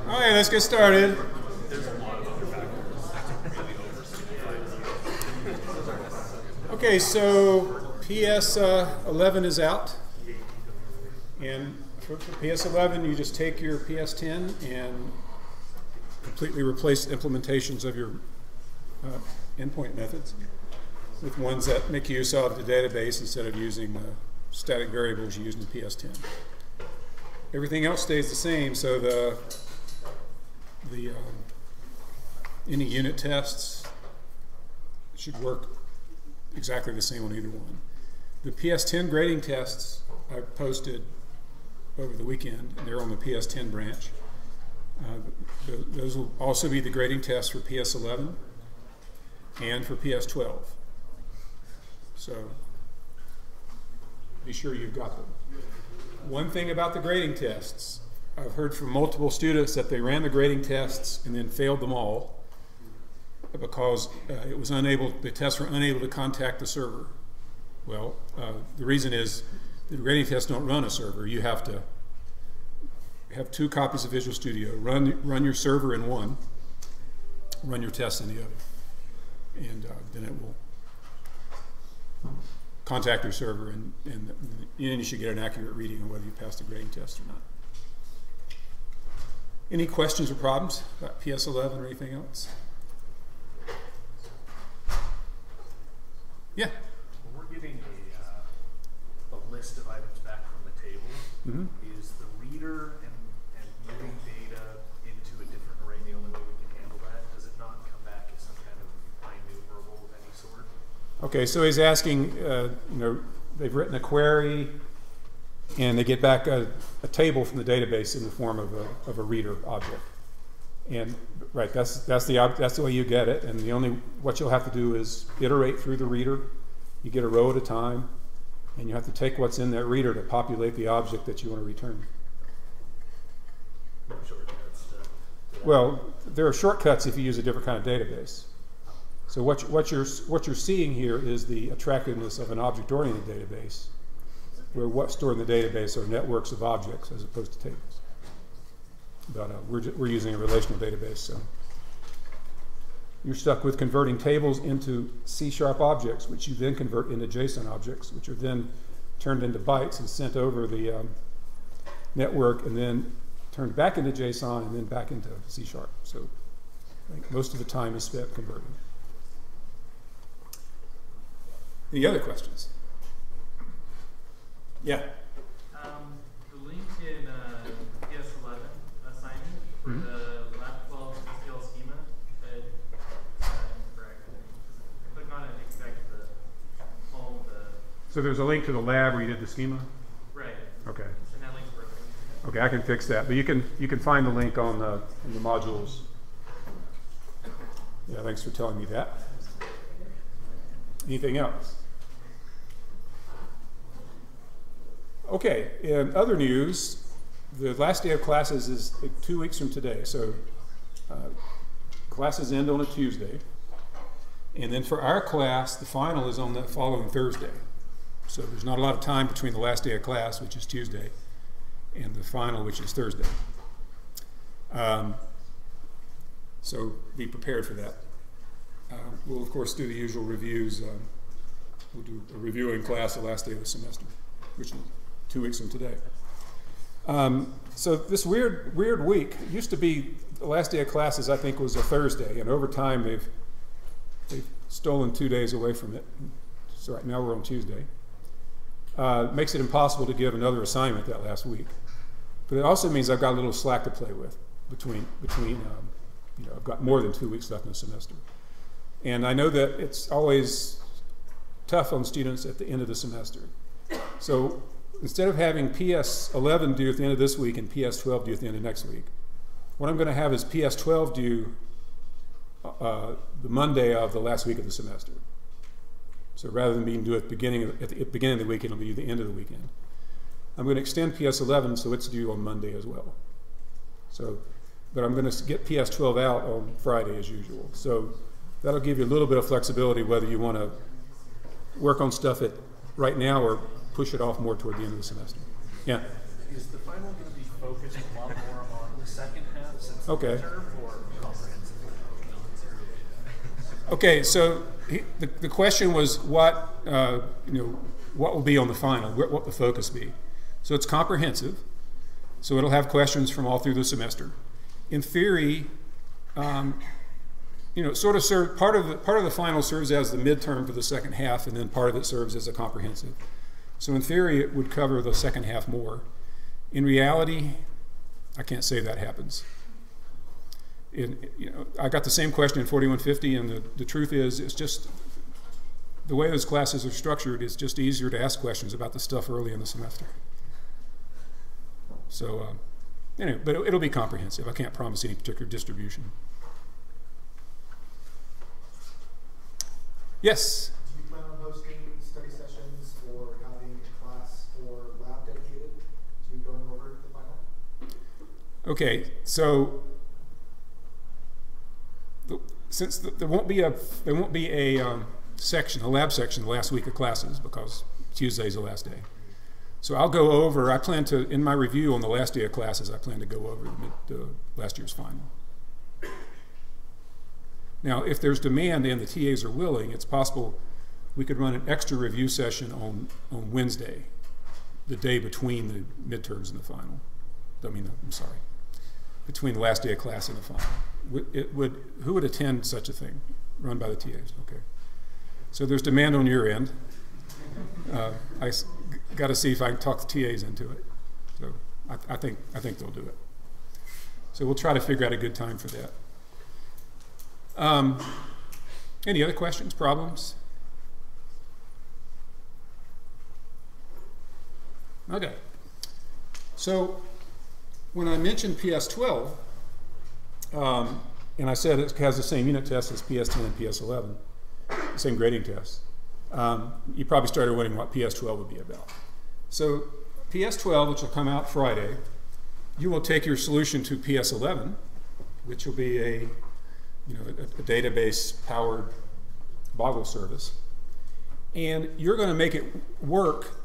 All right, let's get started. Okay, so PS 11 is out. And for PS 11, you just take your PS 10 and completely replace implementations of your endpoint methods with ones that make use of the database instead of using static variables you use in the PS 10. Everything else stays the same, so any unit tests should work exactly the same on either one. The PS 10 grading tests I posted over the weekend, and they're on the PS 10 branch. Those will also be the grading tests for PS 11 and for PS 12. So be sure you've got them. One thing about the grading tests, I've heard from multiple students that they ran the grading tests and then failed them all because the tests were unable to contact the server. Well, the reason is the grading tests don't run a server. You have to have 2 copies of Visual Studio. Run your server in one, run your tests in the other, and then it will contact your server, and you should get an accurate reading on whether you passed the grading test or not. Any questions or problems about PS 11 or anything else? Yeah? When we're getting a list of items back from the table, is the reader and moving data into a different array the only way we can handle that? Does it not come back as some kind of enumerable of any sort? Okay, so he's asking, they've written a query and they get back a table from the database in the form of a reader object. And right, that's the way you get it. And what you'll have to do is iterate through the reader. You get a row at a time, and you have to take what's in that reader to populate the object that you want to return. No shortcuts to that. Well, there are shortcuts if you use a different kind of database. So what you're seeing here is the attractiveness of an object-oriented database, where what's stored in the database are networks of objects as opposed to tables. But we're using a relational database, so you're stuck with converting tables into C# objects, which you then convert into JSON objects, which are then turned into bytes and sent over the network, and then turned back into JSON and then back into C#. So I think most of the time is spent converting. Any other questions? Yeah. The link in PS 11 assignment for the Lab 12 SQL schema is incorrect. Click on it and takes back to the home. So there's a link to the lab where you did the schema? Right. Okay. And that link's broken. Okay, I can fix that. But you can find the link on the modules. Yeah, thanks for telling me that. Anything else? Okay, in other news, the last day of classes is 2 weeks from today. So classes end on a Tuesday. And then for our class, the final is on the following Thursday. So there's not a lot of time between the last day of class, which is Tuesday, and the final, which is Thursday. So be prepared for that. We'll, of course, do the usual reviews. We'll do a reviewing class the last day of the semester, which is 2 weeks from today. So this weird week, it used to be the last day of classes, I think, was a Thursday, and over time they've stolen 2 days away from it. So right now we're on Tuesday. Makes it impossible to give another assignment that last week. But it also means I've got a little slack to play with between I've got more than 2 weeks left in the semester. And I know that it's always tough on students at the end of the semester. So instead of having PS 11 due at the end of this week and PS 12 due at the end of next week, what I'm going to have is PS 12 due the Monday of the last week of the semester. So rather than being due at the beginning of the weekend, it'll be the end of the weekend. I'm going to extend PS 11 so it's due on Monday as well. So, but I'm going to get PS 12 out on Friday as usual. So that'll give you a little bit of flexibility whether you want to work on stuff right now or push it off more toward the end of the semester. Yeah? Is the final going to be focus a lot more on the second half since Okay. the term or comprehensive? Okay, so the question was what what will be on the final, what the focus be. So it's comprehensive, so it'll have questions from all through the semester. In theory, sort of part of the final serves as the midterm for the second half, and then part of it serves as a comprehensive. So in theory, it would cover the second half more. In reality, I can't say that happens. I got the same question in 4150, and the truth is, it's just the way those classes are structured. It's just easier to ask questions about the stuff early in the semester. So, anyway, but it'll be comprehensive. I can't promise any particular distribution. Yes. Do you plan on hosting study sessions or having a class or lab dedicated to going over the final? Okay, so since there won't be a section, a lab section, the last week of classes because Tuesday's the last day. So I'll go over. I plan to, in my review on the last day of classes, I plan to go over the last year's final. Now, if there's demand and the TAs are willing, it's possible we could run an extra review session on Wednesday, the day between the midterms and the final. Between the last day of class and the final. Who would attend such a thing? Run by the TAs, okay. So there's demand on your end. I got to see if I can talk the TAs into it. So I think they'll do it. So we'll try to figure out a good time for that. Any other questions, problems? Okay. So when I mentioned PS12, and I said it has the same unit test as PS10 and PS11, the same grading test, you probably started wondering what PS12 would be about. So PS12, which will come out Friday, you will take your solution to PS11, which will be a database-powered Boggle service, and you're going to make it work.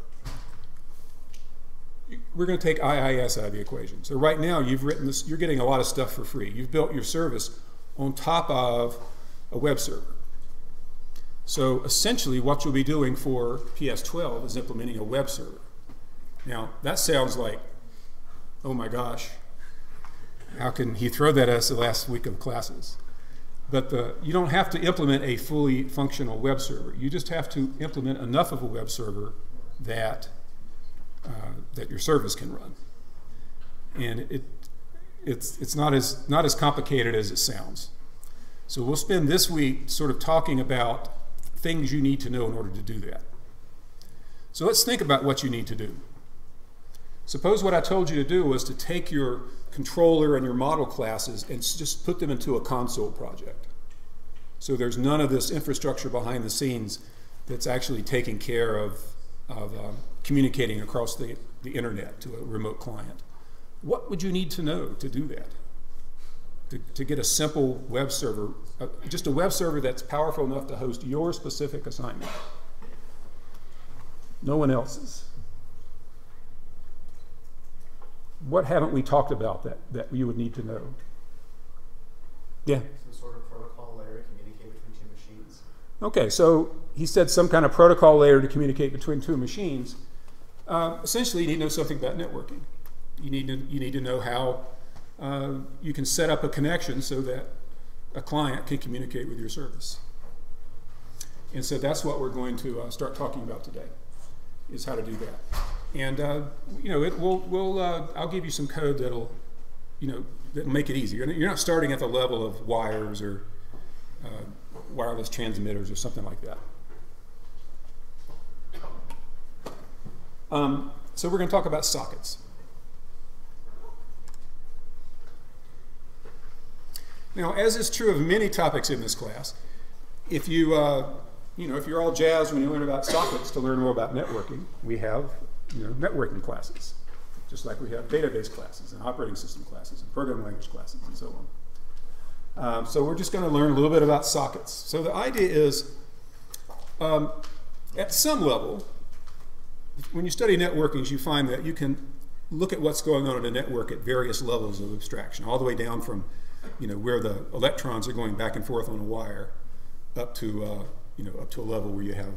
We're going to take IIS out of the equation. So right now, you've written this. You're getting a lot of stuff for free. You've built your service on top of a web server. So essentially, what you'll be doing for PS12 is implementing a web server. Now, that sounds like, oh my gosh, how can he throw that at us the last week of classes? But you don't have to implement a fully functional web server. You just have to implement enough of a web server that your service can run. And it's not as complicated as it sounds. So we'll spend this week sort of talking about things you need to know in order to do that. So let's think about what you need to do. Suppose what I told you to do was to take your controller and your model classes and just put them into a console project. So there's none of this infrastructure behind the scenes that's actually taking care of communicating across the internet to a remote client. What would you need to know to do that? To get a simple web server, just a web server that's powerful enough to host your specific assignment. No one else's. What haven't we talked about that you would need to know? Yeah? Some sort of protocol layer to communicate between two machines. Okay, so he said some kind of protocol layer to communicate between two machines. Essentially, you need to know something about networking. You need to know how you can set up a connection so that a client can communicate with your service. And so that's what we're going to start talking about today, is how to do that. And I'll give you some code that'll make it easy. You're not starting at the level of wires or wireless transmitters or something like that. So we're going to talk about sockets. Now, as is true of many topics in this class, if you're all jazzed when you learn about sockets to learn more about networking, we have networking classes, just like we have database classes and operating system classes and programming language classes and so on. So we're just going to learn a little bit about sockets. So the idea is, at some level, when you study networkings, you find that you can look at what's going on in a network at various levels of abstraction, all the way down from, where the electrons are going back and forth on a wire, up to, up to a level where you have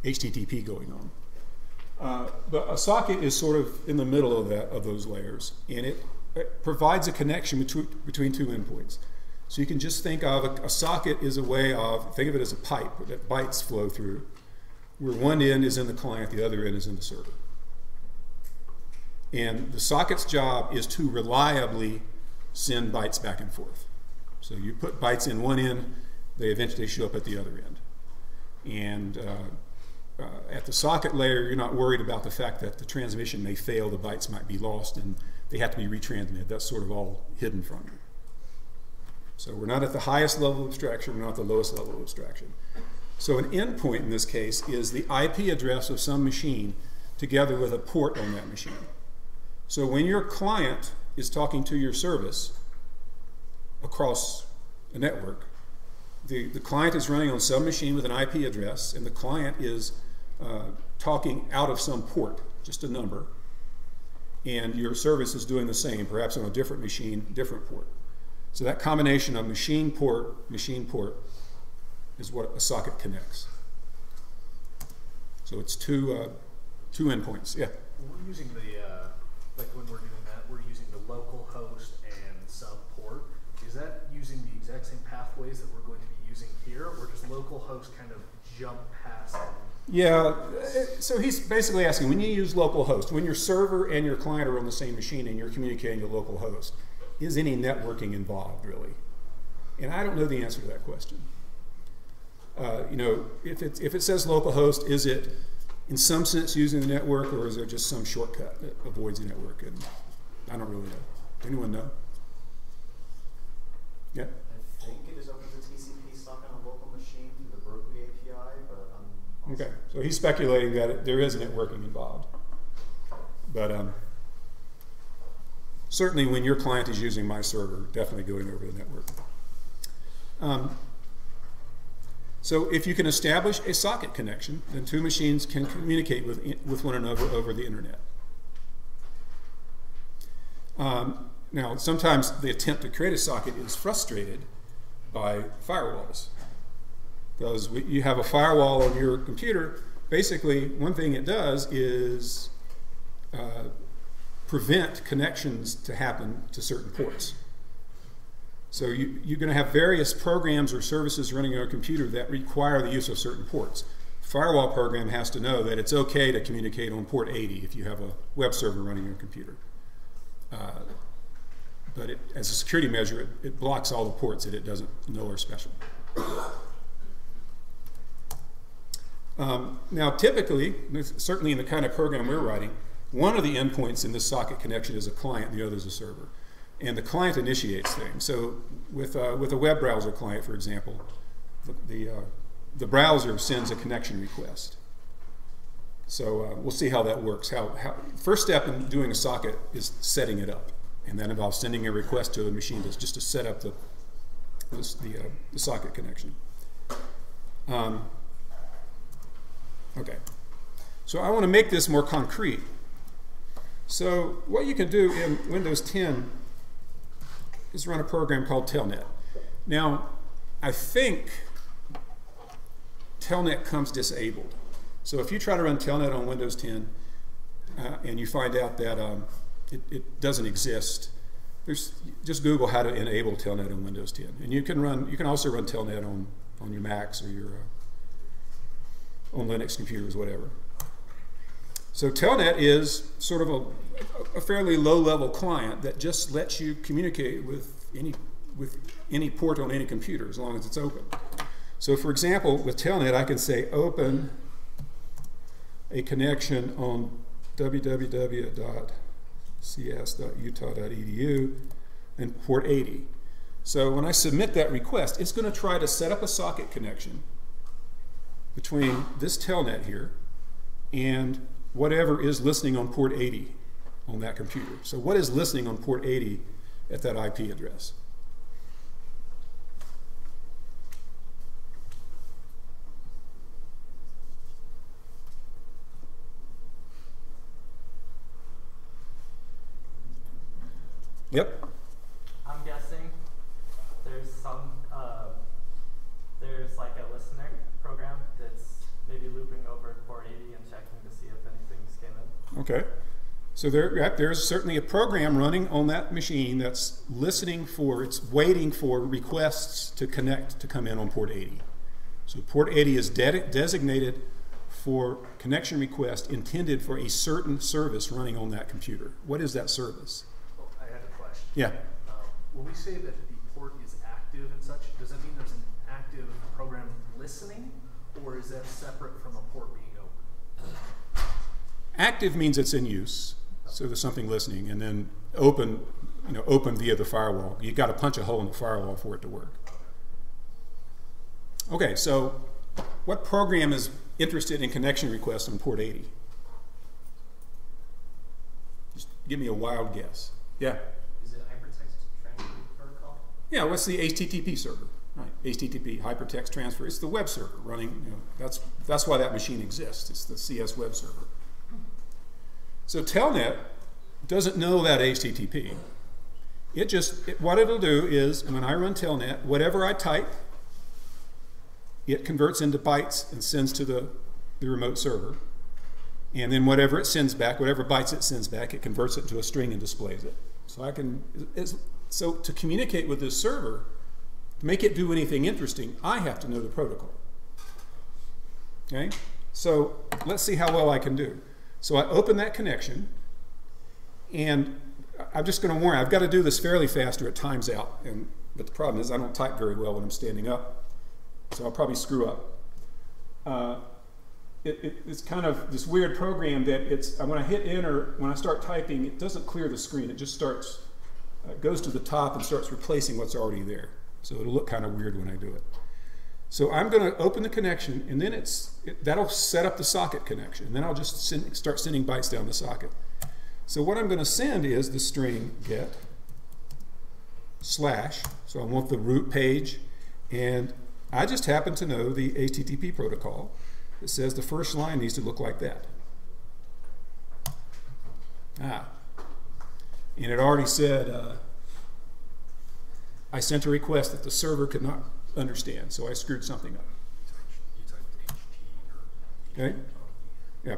HTTP going on. But a socket is sort of in the middle of those layers, and it provides a connection between two endpoints. So you can just think of a socket is a way of, think of it as a pipe that bytes flow through, where one end is in the client, the other end is in the server. And the socket's job is to reliably send bytes back and forth. So you put bytes in one end, they eventually show up at the other end. And at the socket layer, you're not worried about the fact that the transmission may fail, the bytes might be lost, and they have to be retransmitted. That's sort of all hidden from you. So we're not at the highest level of abstraction, we're not at the lowest level of abstraction. So an endpoint in this case is the IP address of some machine together with a port on that machine. So when your client is talking to your service across a network, the client is running on some machine with an IP address, and the client is talking out of some port, just a number, and your service is doing the same, perhaps on a different machine, different port. So that combination of machine port is what a socket connects. So it's two endpoints. Yeah. We're using the like when we're doing that, we're using the local host and sub port. Is that using the exact same pathways that we're going to be using here, or does local host kind of jump past them? Yeah. So he's basically asking, when you use local host, when your server and your client are on the same machine and you're communicating to local host, is any networking involved really? And I don't know the answer to that question. If it says localhost, is it in some sense using the network, or is there just some shortcut that avoids the network? And I don't really know. Anyone know? Yeah? I think it is over the TCP stuck on a local machine through the Berkeley API, but I'm Okay, so he's speculating that there is networking involved. But certainly when your client is using my server, definitely going over the network. So if you can establish a socket connection, then two machines can communicate with one another over the internet. Now, sometimes the attempt to create a socket is frustrated by firewalls. Because you have a firewall on your computer, basically one thing it does is prevent connections to happen to certain ports. So you're going to have various programs or services running on your computer that require the use of certain ports. The firewall program has to know that it's okay to communicate on port 80 if you have a web server running on your computer. But as a security measure, it blocks all the ports that it doesn't know are special. Now, typically, certainly in the kind of program we're writing, one of the endpoints in this socket connection is a client, the other is a server. And the client initiates things. So with a web browser client, for example, the browser sends a connection request. So we'll see how that works. First step in doing a socket is setting it up. And that involves sending a request to the machine just to set up the socket connection. Okay. So I want to make this more concrete. So what you can do in Windows 10 is run a program called Telnet. Now, I think Telnet comes disabled. So if you try to run Telnet on Windows 10 and you find out that it doesn't exist, just Google how to enable Telnet on Windows 10. And you can also run Telnet on your Macs or your on Linux computers, whatever. So Telnet is sort of a fairly low-level client that just lets you communicate with any port on any computer as long as it's open. So for example, with Telnet, I can say open a connection on www.cs.utah.edu and port 80. So when I submit that request, it's going to try to set up a socket connection between this Telnet here and whatever is listening on port 80 on that computer. So what is listening on port 80 at that IP address? Yep. I'm guessing there's there's like a listener program that's maybe looping over port 80 and checking to see if anything's came in. Okay. So there's certainly a program running on that machine that's listening for, it's waiting for requests to connect to come in on port 80. So port 80 is designated for connection request intended for a certain service running on that computer. What is that service? Well, I had a question. Yeah. When we say that the port is active and such, does that mean there's an active program listening, or is that separate from a port being open? Active means it's in use, so there's something listening, and then open, open via the firewall. You've got to punch a hole in the firewall for it to work. Okay, so what program is interested in connection requests on port 80? Just give me a wild guess. Yeah? Is it hypertext transfer protocol? Yeah, what's the HTTP server? Right, HTTP, hypertext transfer. It's the web server running, that's why that machine exists. It's the CS web server. So Telnet doesn't know that HTTP. What it'll do is, when I run Telnet, whatever I type, it converts into bytes and sends to the remote server. And then whatever it sends back, whatever bytes it sends back, it converts it into a string and displays it. So to communicate with this server, to make it do anything interesting, I have to know the protocol. Okay? So let's see how well I can do. So I open that connection, and I'm just going to warn you, I've got to do this fairly fast or it times out. But the problem is I don't type very well when I'm standing up, so I'll probably screw up. It's kind of this weird program that when I hit enter, when I start typing, it doesn't clear the screen. It just goes to the top and starts replacing what's already there. So it'll look kind of weird when I do it. So I'm going to open the connection, and then that'll set up the socket connection. And then I'll just start sending bytes down the socket. So what I'm going to send is the string get / so I want the root page, and I just happen to know the HTTP protocol. It says the first line needs to look like that. And it already said I sent a request that the server could not understand, so I screwed something up. Okay? Yeah,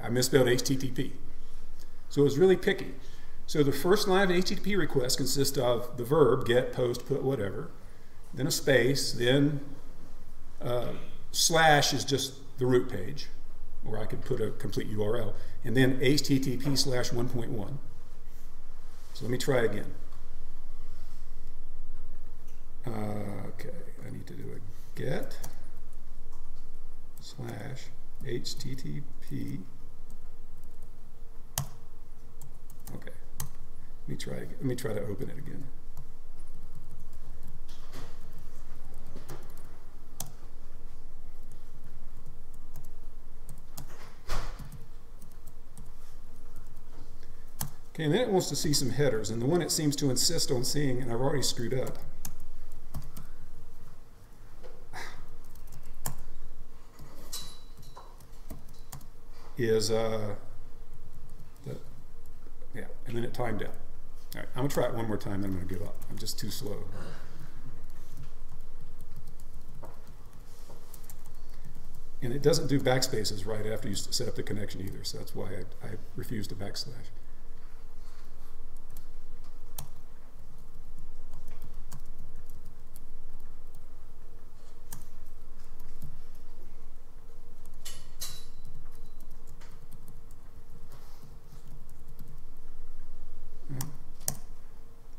I misspelled HTTP. So it was really picky. So the first line of an HTTP request consists of the verb, get, post, put, whatever, then a space, then / is just the root page, or I could put a complete URL, and then HTTP / 1.1. So let me try again. Okay, I need to do a get / HTTP. Okay, let me try to open it again. Okay, and then it wants to see some headers, and the one it seems to insist on seeing, and I've already screwed up, is yeah, and then it timed out. All right, I'm gonna try it one more time, then I'm gonna give up. I'm just too slow. And it doesn't do backspaces right after you set up the connection either, so that's why I refuse to backslash.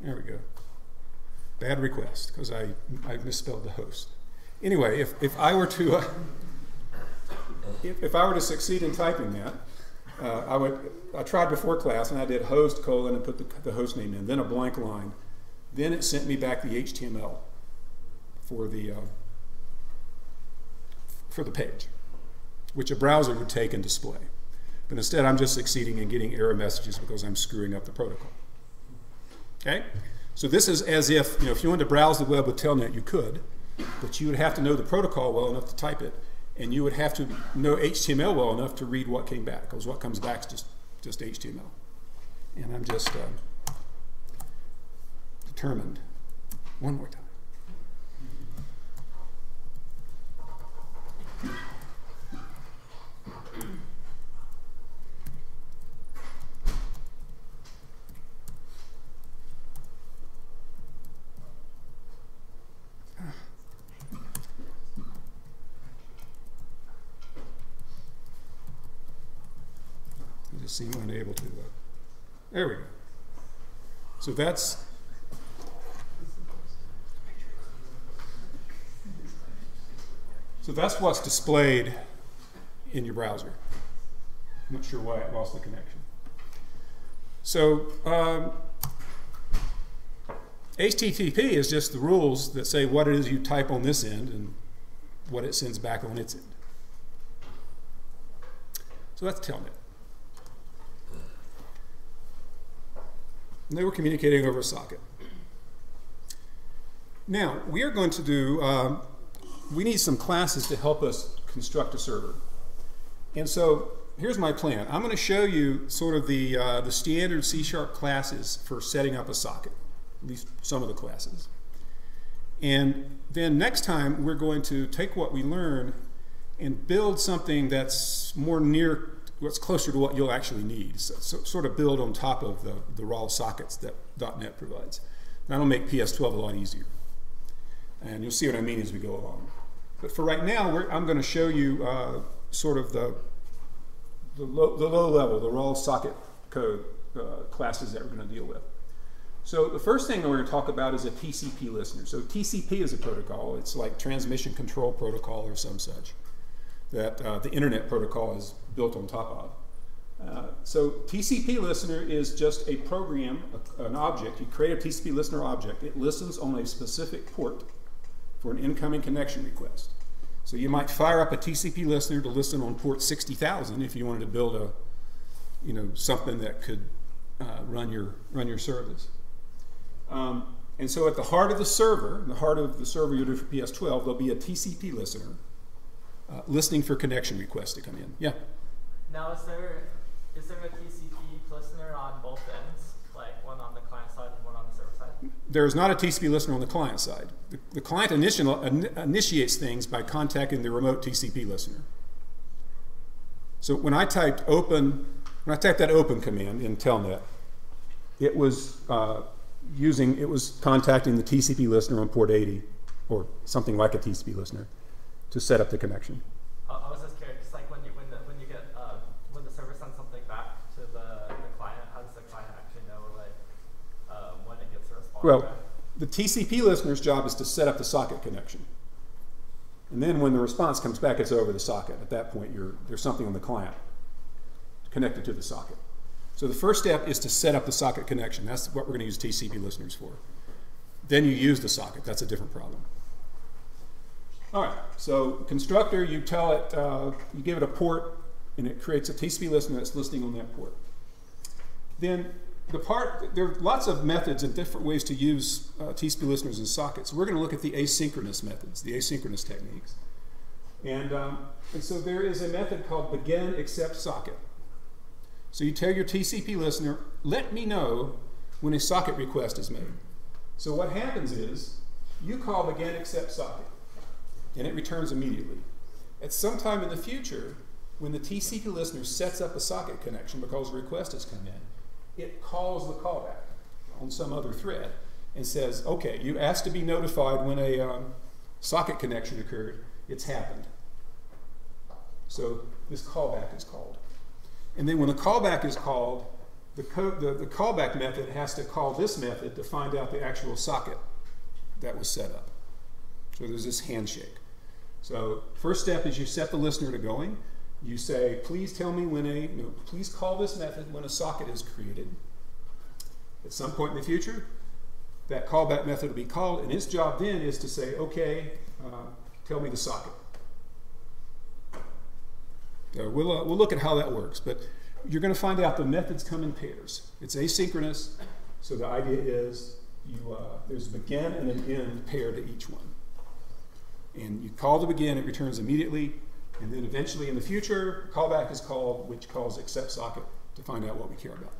There we go. Bad request, because I misspelled the host. Anyway, if I were to if I were to succeed in typing that, I tried before class and I did host : and put the host name in, then a blank line, then it sent me back the HTML for the page, which a browser would take and display. But instead, I'm just succeeding in getting error messages because I'm screwing up the protocol. Okay, so this is as if if you wanted to browse the web with Telnet, you could, but you would have to know the protocol well enough to type it, and you would have to know HTML well enough to read what came back, because what comes back is just HTML. And I'm just determined. One more time. I just seem unable to. There we go. So that's what's displayed in your browser. I'm not sure why it lost the connection. So HTTP is just the rules that say what it is you type on this end and what it sends back on its end. So that's Telnet. And they were communicating over a socket. Now, we are going to do, we need some classes to help us construct a server. And so here's my plan. I'm going to show you sort of the standard C# classes for setting up a socket, at least some of the classes. And then next time, we're going to take what we learn and build something that's more near, what's closer to what you'll actually need. So sort of build on top of the raw sockets that .NET provides. That'll make PS12 a lot easier. And you'll see what I mean as we go along. But for right now, I'm going to show you sort of the low level, the raw socket code classes that we're going to deal with. So the first thing we're going to talk about is a TCP listener. So TCP is a protocol. It's like transmission control protocol or some such that the internet protocol is built on top of. So TCP listener is just a program, an object. You create a TCP listener object. It listens on a specific port for an incoming connection request. So you might fire up a TCP listener to listen on port 60,000 if you wanted to build a, something that could run your service. And so at the heart of the server, you do for PS12, there'll be a TCP listener listening for connection requests to come in. Yeah? Now, is there a TCP listener on both ends, like one on the client side and one on the server side? There is not a TCP listener on the client side. The client initiates things by contacting the remote TCP listener. So when I typed that open command in Telnet, it was contacting the TCP listener on port 80, or something like a TCP listener, to set up the connection. I was just curious, like when the server sends something back to the client, how does the client actually know when it gets a response? Well, back? the TCP listener's job is to set up the socket connection. And then when the response comes back, it's over the socket. At that point, there's something on the client connected to the socket. So the first step is to set up the socket connection. That's what we're going to use TCP listeners for. Then you use the socket. That's a different problem. All right, so constructor, you tell it, you give it a port, and it creates a TCP listener that's listening on that port. Then there are lots of methods and different ways to use TCP listeners and sockets. We're going to look at the asynchronous methods, the asynchronous techniques. And so there is a method called begin accept socket. So you tell your TCP listener, let me know when a socket request is made. So what happens is, you call begin accept socket, and it returns immediately. At some time in the future, when the TCP listener sets up a socket connection because a request has come in, it calls the callback on some other thread and says, okay, you asked to be notified when a socket connection occurred. It's happened. So this callback is called. And then when the callback is called, the callback method has to call this method to find out the actual socket that was set up. So there's this handshake. So first step is you set the listener to going. You say, please tell me please call this method when a socket is created. At some point in the future, that callback method will be called, and its job then is to say, okay, tell me the socket. We'll look at how that works, but you're going to find out the methods come in pairs. It's asynchronous, so the idea is there's a begin and an end paired to each one. And you call the begin, it returns immediately, and then eventually in the future, callback is called, which calls accept socket to find out what we care about.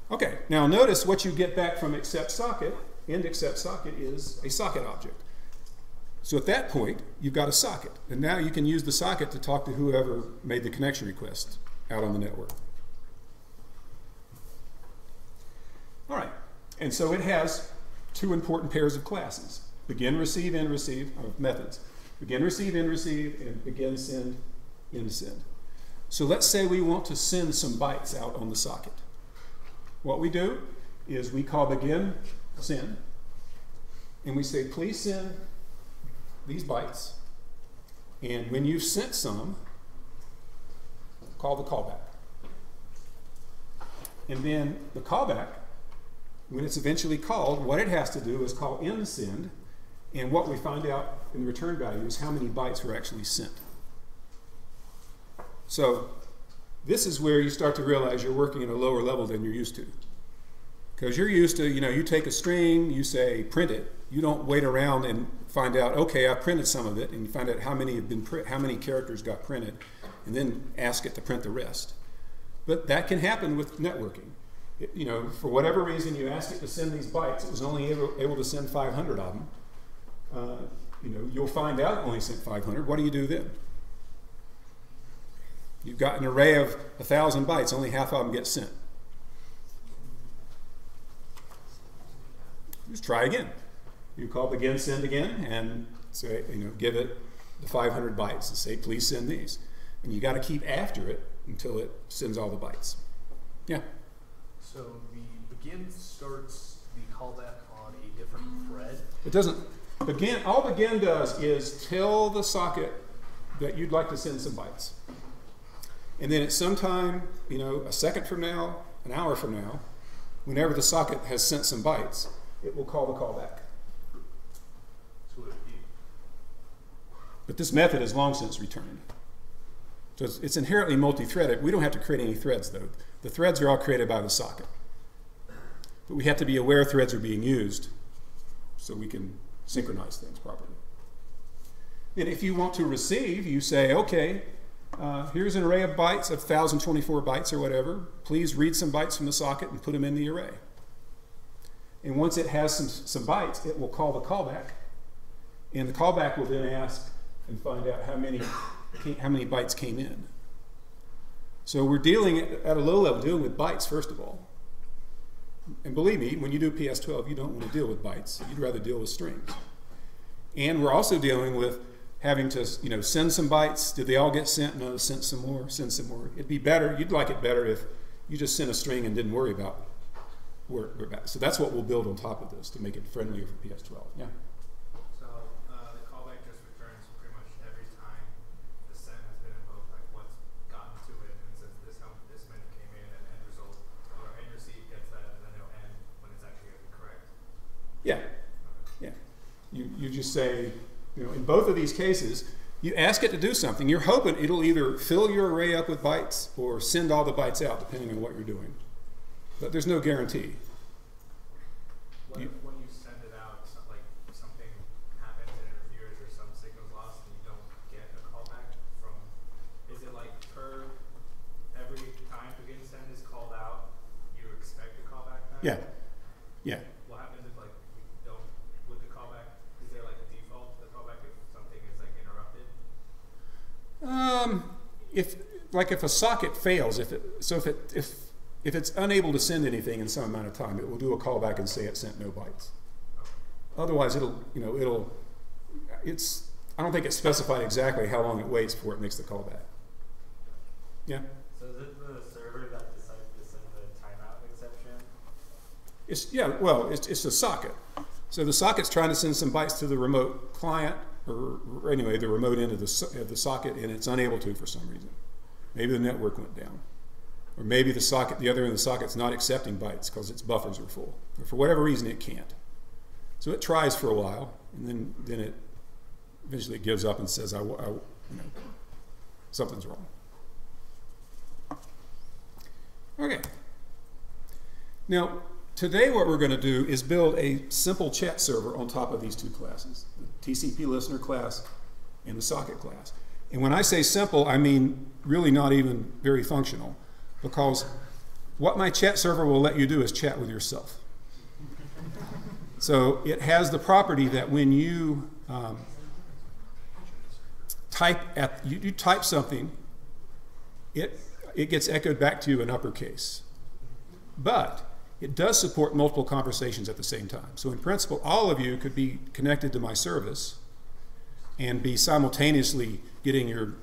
Okay, now notice what you get back from accept socket, end accept socket is a socket object. So at that point, you've got a socket. And now you can use the socket to talk to whoever made the connection request out on the network. All right, and so it has two important pairs of classes. Begin, receive, end, receive, methods. Begin, receive, end, receive, and begin, send, end, send. So let's say we want to send some bytes out on the socket. What we do is we call begin, send, and we say, please send these bytes, and when you've sent some, call the callback. And then the callback, when it's eventually called, what it has to do is call end send, and what we find out in the return value is how many bytes were actually sent. So this is where you start to realize you're working at a lower level than you're used to. Because you're used to, you take a string, you say print it. You don't wait around and find out, okay, I printed some of it, and you find out how many have been how many characters got printed, and then ask it to print the rest. But that can happen with networking. For whatever reason, you ask it to send these bytes. It was only able to send 500 of them. You'll find out it only sent 500. What do you do then? You've got an array of 1,000 bytes. Only half of them get sent. Just try again. You call begin send again and say, give it the 500 bytes and say, please send these. And you got to keep after it until it sends all the bytes. Yeah? So the begin starts the callback on a different thread? It doesn't. Begin, all begin does is tell the socket that you'd like to send some bytes. And then at some time, a second from now, an hour from now, whenever the socket has sent some bytes, it will call the callback. But this method is long since returned. So it's inherently multi-threaded. We don't have to create any threads, though. The threads are all created by the socket. But we have to be aware threads are being used so we can synchronize things properly. And if you want to receive, you say, okay, here's an array of bytes, of 1,024 bytes or whatever. Please read some bytes from the socket and put them in the array. And once it has some bytes, it will call the callback. And the callback will then ask and find out how many bytes came in. So we're dealing at a low level, dealing with bytes first of all. And believe me, when you do PS12, you don't want to deal with bytes. You'd rather deal with strings. And we're also dealing with having to, send some bytes. Did they all get sent? No, send some more, send some more. It'd be better, you'd like it better if you just sent a string and didn't worry about where we're back. So that's what we'll build on top of this to make it friendlier for PS12. Yeah. So the callback just returns pretty much every time the send has been invoked, like what's gotten to it, and says this many came in, and end result or end receive gets that, and then it'll end when it's actually correct. Yeah. Okay. Yeah. You just say, in both of these cases, you ask it to do something. You're hoping it'll either fill your array up with bytes or send all the bytes out, depending on what you're doing. But there's no guarantee. What if when you send it out, like something happens and it interferes or some signal's lost and you don't get a callback from? Is it like per every time begin send is called out, you expect a callback back? Yeah. Yeah. What happens if like you don't with the callback? Is there like a default to the callback if something is like interrupted? If a socket fails, if it's unable to send anything in some amount of time, it will do a callback and say it sent no bytes. Otherwise, I don't think it's specified exactly how long it waits before it makes the callback. Yeah? So is it the server that decides to send the timeout exception? It's a socket. So the socket's trying to send some bytes to the remote client, or anyway, the remote end of the socket, and it's unable to for some reason. Maybe the network went down. Or maybe the other end of the socket's not accepting bytes because its buffers are full. Or for whatever reason, it can't. So it tries for a while, and then it eventually gives up and says, something's wrong. Okay. Now, today what we're going to do is build a simple chat server on top of these two classes, the TCP listener class and the socket class. And when I say simple, I mean really not even very functional, because what my chat server will let you do is chat with yourself. So it has the property that when you you type something, it gets echoed back to you in uppercase. But it does support multiple conversations at the same time. So in principle, all of you could be connected to my service and be simultaneously getting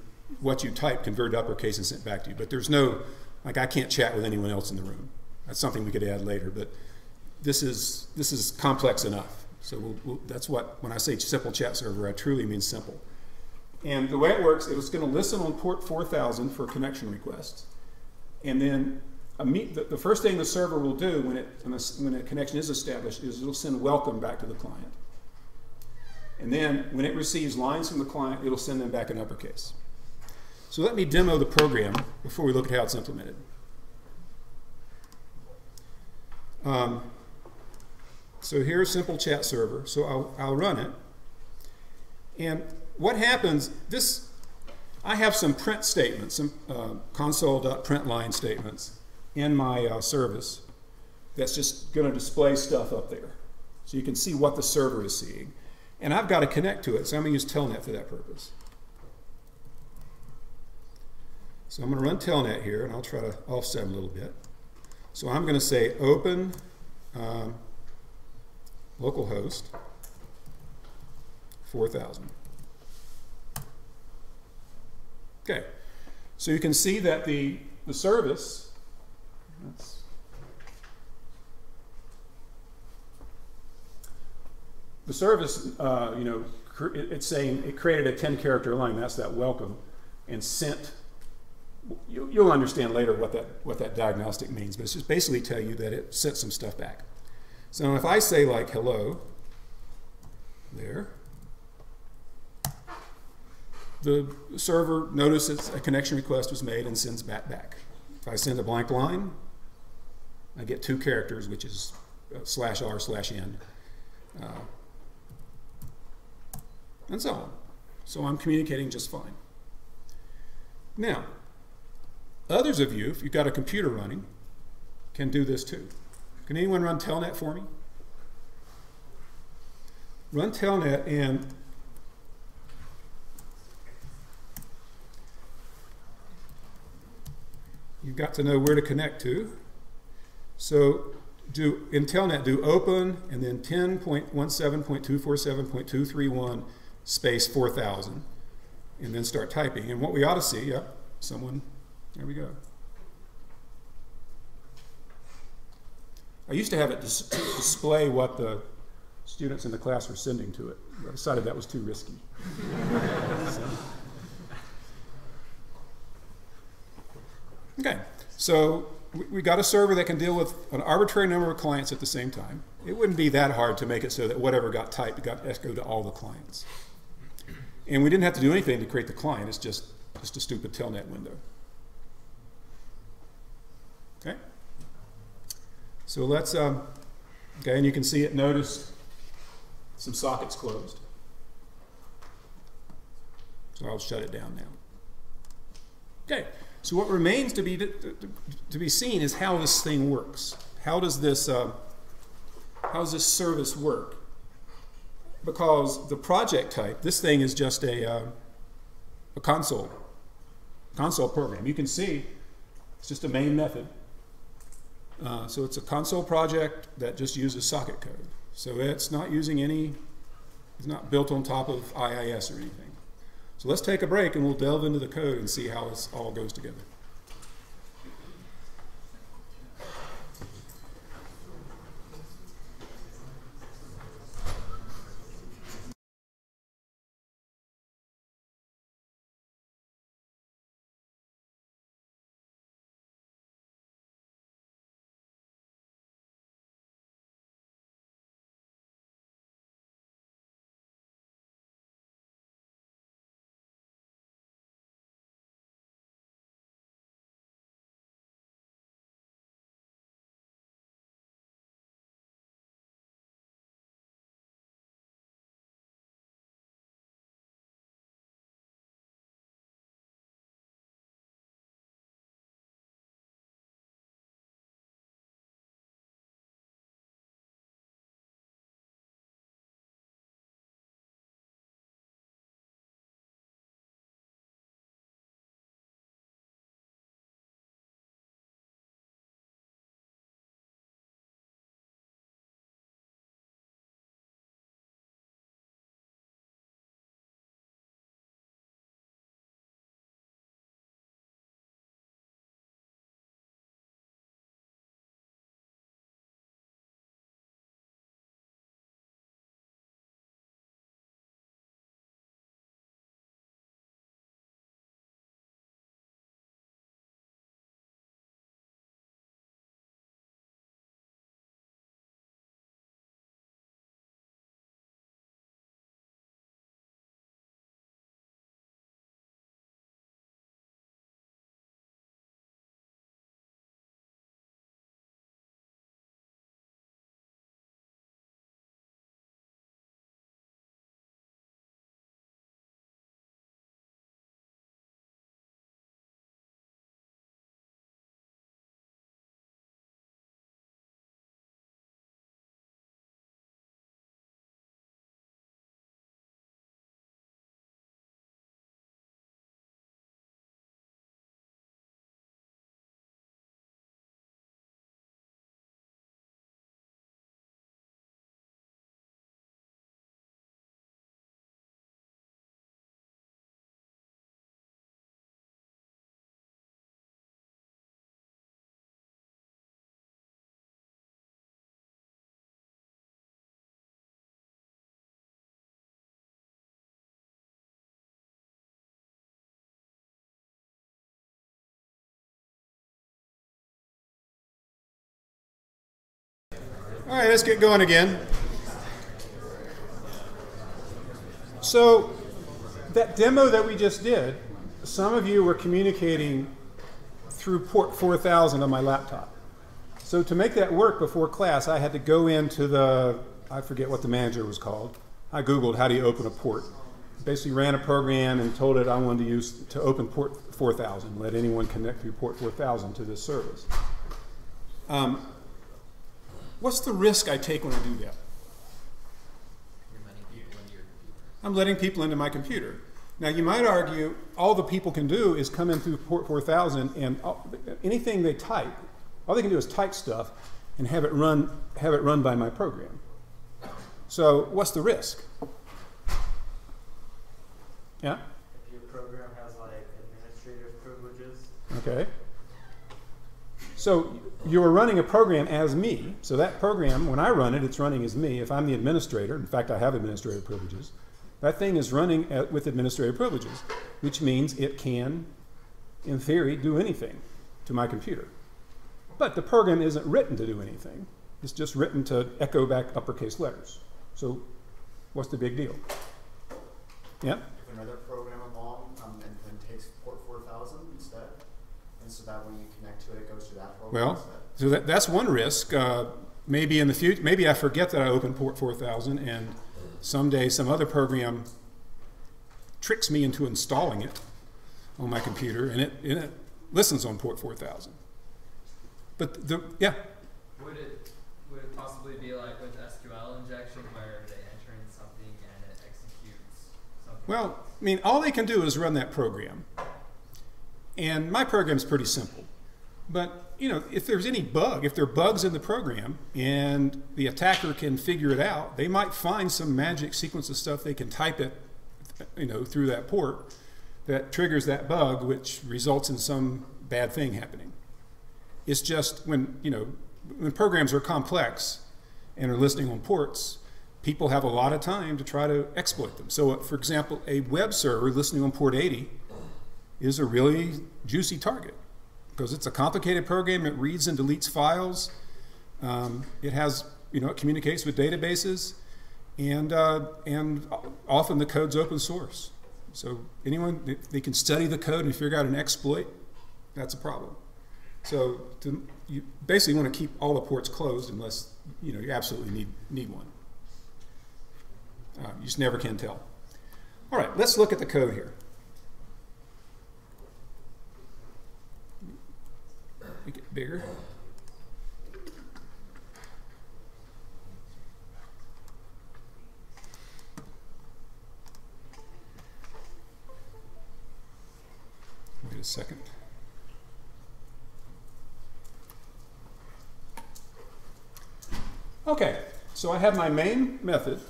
what you type converted to uppercase and sent back to you. But there's no, like, I can't chat with anyone else in the room. That's something we could add later, but this is complex enough. So that's what, when I say simple chat server, I truly mean simple. And the way it works, it's going to listen on port 4000 for connection requests. And then the first thing the server will do when a connection is established is it'll send welcome back to the client. And then when it receives lines from the client, it'll send them back in uppercase. So let me demo the program before we look at how it's implemented. So here's simple chat server. So I'll run it. And what happens, I have some print statements, some console.println statements in my service that's just going to display stuff up there. So you can see what the server is seeing. And I've got to connect to it, so I'm going to use Telnet for that purpose. So I'm going to run Telnet here, and I'll try to offset a little bit. So I'm going to say open localhost 4000. Okay, so you can see that the service, it's saying it created a 10-character line. That's that welcome, and sent. You'll understand later what that diagnostic means, but it's just basically tell you that it sent some stuff back. So if I say like hello, there, the server notices a connection request was made and sends back. If I send a blank line, I get 2 characters, which is /r/n, and so on. So I'm communicating just fine. Now, others of you, if you've got a computer running, can do this too. Can anyone run Telnet for me? Run Telnet, and you've got to know where to connect to. So in Telnet, do open and then 10.17.247.231 space 4000, and then start typing. And what we ought to see, yep, someone, there we go. I used to have it display what the students in the class were sending to it. I decided that was too risky. Okay, so we got a server that can deal with an arbitrary number of clients at the same time. It wouldn't be that hard to make it so that whatever got typed got echoed to all the clients. And we didn't have to do anything to create the client. It's just a stupid Telnet window. Okay? So let's, okay, and you can see it, notice some sockets closed. So I'll shut it down now. Okay, so what remains to be seen is how this thing works. How does this service work? Because the project type, this thing is just a console program. You can see it's just a main method. So it's a console project that just uses socket code. So it's not using it's not built on top of IIS or anything. So let's take a break and we'll delve into the code and see how this all goes together. All right, let's get going again. So that demo that we just did, some of you were communicating through port 4000 on my laptop. So to make that work before class, I had to go into the, I forget what the manager was called. I Googled how do you open a port. Basically ran a program and told it I wanted to open port 4000, let anyone connect through port 4000 to this service. What's the risk I take when I do that? I'm letting people into my computer. Now you might argue all the people can do is come in through port 4000 and anything they type, all they can do is type stuff and have it run by my program. So what's the risk? Yeah? If your program has like administrative privileges. Okay. So you're running a program as me. So that program, when I run it, it's running as me. If I'm the administrator, in fact, I have administrative privileges, that thing is running with administrative privileges, which means it can, in theory, do anything to my computer. But the program isn't written to do anything. It's just written to echo back uppercase letters. So what's the big deal? Yeah? If another program along and takes port 4000 instead, and so that when you connect to it, it goes to that program Well, instead. so that's one risk. Maybe in the future, maybe I forget that I opened port 4000 and someday some other program tricks me into installing it on my computer and it listens on port 4000. But yeah? Would it possibly be like with SQL injection where they enter in something and it executes something? Well, I mean, all they can do is run that program. And my program's pretty simple. But, you know, if there's any bug, if there are bugs in the program and the attacker can figure it out, they might find some magic sequence of stuff they can type it, you know, through that port that triggers that bug, which results in some bad thing happening. It's just when, you know, when programs are complex and are listening on ports, people have a lot of time to try to exploit them. So, for example, a web server listening on port 80 is a really juicy target because it's a complicated program. It reads and deletes files. It has, you know, it communicates with databases, and often the code's open source. So anyone, they can study the code and figure out an exploit. That's a problem. So you basically want to keep all the ports closed unless, you know, you absolutely need one. You just never can tell. All right, let's look at the code here. Make it bigger. Wait a second. Okay, so I have my main method,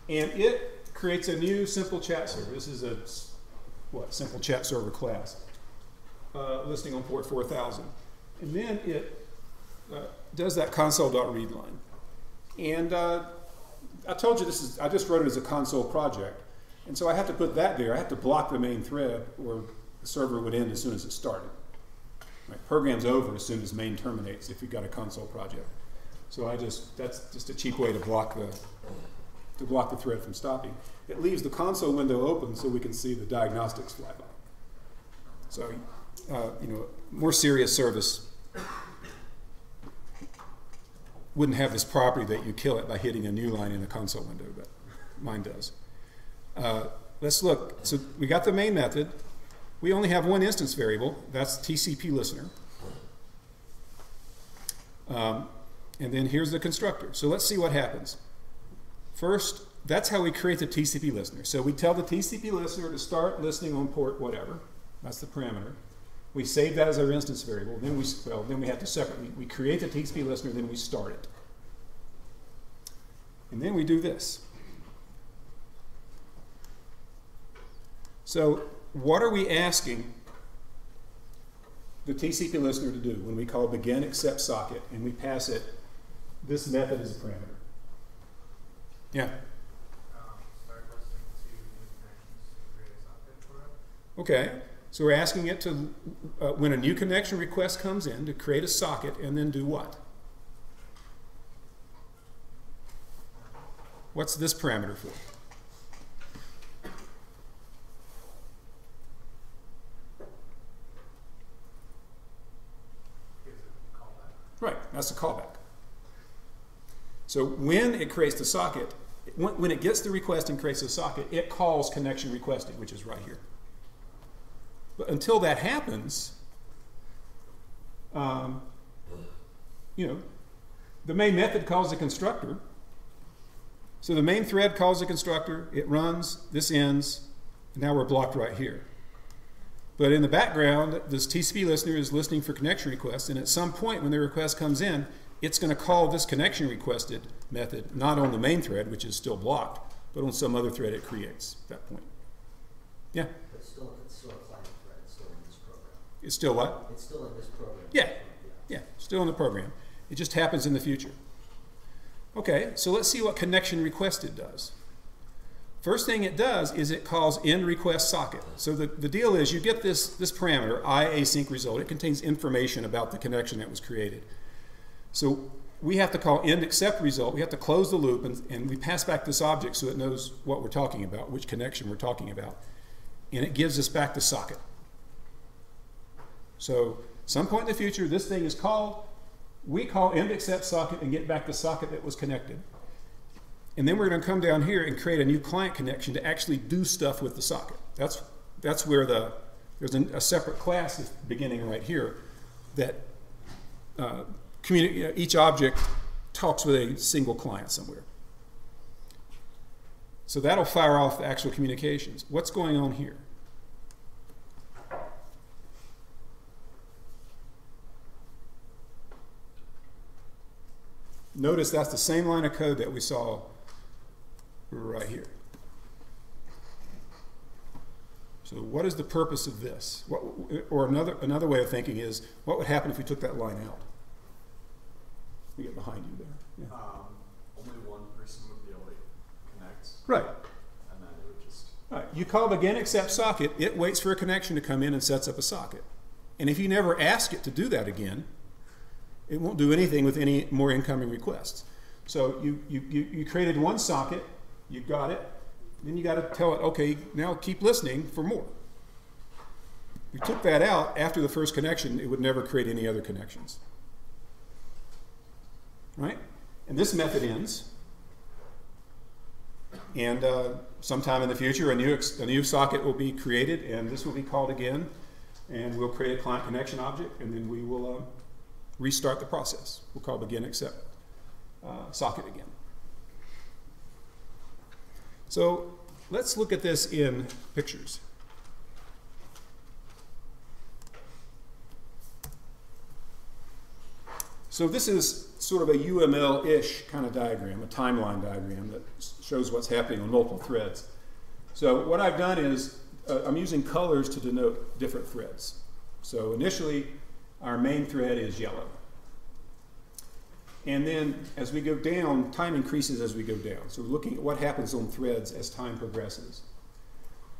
and it creates a new simple chat server. This is a, simple chat server class, listing on port 4000. And then it does that console.read line. And I told you I just wrote it as a console project. And so I have to put that there. I have to block the main thread, or the server would end as soon as it started. Right? Program's over as soon as main terminates if you've got a console project. So that's just a cheap way to block the thread from stopping. It leaves the console window open so we can see the diagnostics fly by. So, you know, more serious service wouldn't have this property that you kill it by hitting a new line in the console window, but mine does. Let's look. So we got the main method. We only have one instance variable. That's TCP listener. And then here's the constructor. So let's see what happens. First, that's how we create the TCP listener. So we tell the TCP listener to start listening on port whatever. That's the parameter. We save that as our instance variable. Then we have to separate. We create the TCP listener, then we start it. And then we do this. So what are we asking the TCP listener to do when we call begin accept socket and we pass it this method as a parameter? Yeah? Start listening to new connections to create a socket for it. Okay. So we're asking it to, when a new connection request comes in, to create a socket and then do what? What's this parameter for? Right, that's a callback. So when it creates the socket, when it gets the request and creates a socket, it calls connection requested, which is right here. But until that happens, you know, the main method calls the constructor. So the main thread calls the constructor, it runs, this ends, and now we're blocked right here. But in the background, this TCP listener is listening for connection requests, and at some point when the request comes in, it's going to call this connection requested method, not on the main thread, which is still blocked, but on some other thread it creates at that point. Yeah? But it's still a client thread, it's still in this program. It's still what? It's still in this program. Yeah. Yeah, still in the program. It just happens in the future. Okay, so let's see what connection requested does. First thing it does is it calls end request socket. So the deal is you get this parameter, async result. It contains information about the connection that was created. So we have to call end accept result. We have to close the loop, and we pass back this object so it knows what we're talking about, which connection we're talking about. And it gives us back the socket. So some point in the future, this thing is called. We call end accept socket and get back the socket that was connected. And then we're going to come down here and create a new client connection to actually do stuff with the socket. That's where there's a separate class beginning right here that each object talks with a single client somewhere. So that'll fire off the actual communications. What's going on here? Notice that's the same line of code that we saw right here. So what is the purpose of this? Or another way of thinking is, what would happen if we took that line out? We get behind you there. Yeah. Only one person would be able to connect. Right. And then it would just... Right. You call begin accept socket, it waits for a connection to come in and sets up a socket. And if you never ask it to do that again, it won't do anything with any more incoming requests. So you created one socket, you got it, then you got to tell it, okay, now keep listening for more. If you took that out after the first connection, it would never create any other connections. Right? And this method ends. And sometime in the future, a new socket will be created, and this will be called again, and we'll create a client connection object, and then we will restart the process. We'll call begin accept socket again. So let's look at this in pictures. So this is sort of a UML-ish kind of diagram, a timeline diagram that shows what's happening on multiple threads. So what I've done is I'm using colors to denote different threads. So initially, our main thread is yellow. And then as we go down, time increases as we go down. So we're looking at what happens on threads as time progresses.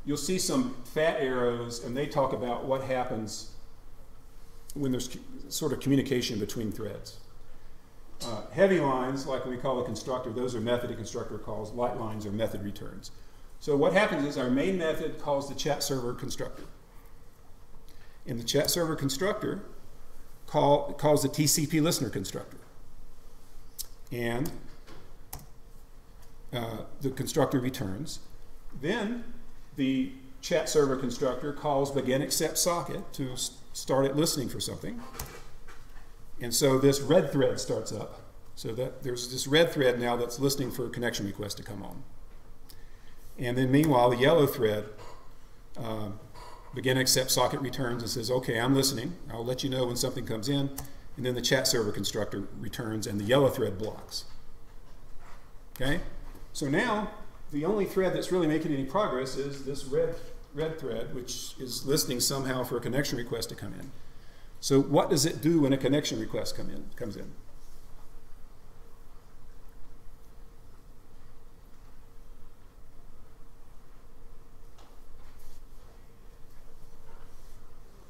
You'll see some fat arrows, and they talk about what happens when there's sort of communication between threads. Heavy lines, like we call a constructor, those are method and constructor calls. Light lines are method returns. So what happens is our main method calls the chat server constructor. And the chat server constructor calls the TCP listener constructor. And the constructor returns. Then the chat server constructor calls begin accept socket to start it listening for something. And so this red thread starts up. So that there's this red thread now that's listening for a connection request to come on. And then meanwhile, the yellow thread begin accept socket returns and says, okay, I'm listening. I'll let you know when something comes in. And then the chat server constructor returns and the yellow thread blocks. Okay? So now the only thread that's really making any progress is this red thread, which is listening somehow for a connection request to come in. So what does it do when a connection request comes in?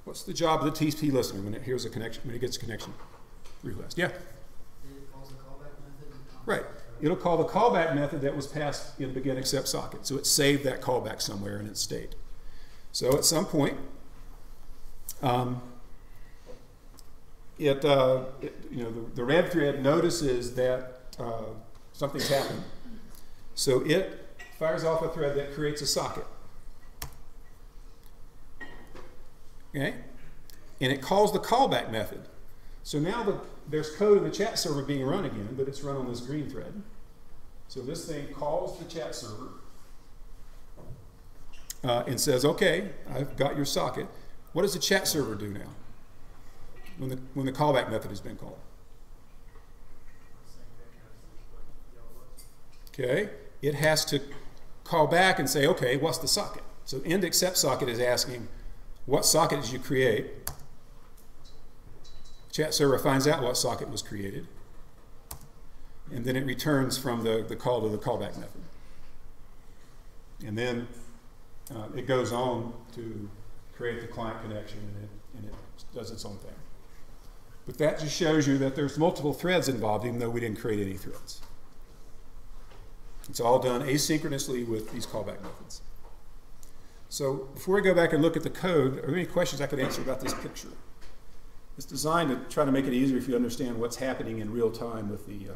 What's the job of the TCP listener when it hears a connection, when it gets a connection request? Yeah? It calls a callback method. Right. it'll call the callback method that was passed in begin accept socket. So it saved that callback somewhere in its state. So at some point, the red thread notices that something's happened. So it fires off a thread that creates a socket. Okay? And it calls the callback method. So now there's code in the chat server being run again, but it's run on this green thread. So this thing calls the chat server and says, okay, I've got your socket. What does the chat server do now when the callback method has been called? Okay, it has to call back and say, okay, what's the socket? So end accept socket is asking, what socket did you create? Chat server finds out what socket was created, and then it returns from the call to the callback method. And then it goes on to create the client connection, and it does its own thing. But that just shows you that there's multiple threads involved, even though we didn't create any threads. It's all done asynchronously with these callback methods. So before we go back and look at the code, are there any questions I could answer about this picture? It's designed to try to make it easier if you understand what's happening in real time with the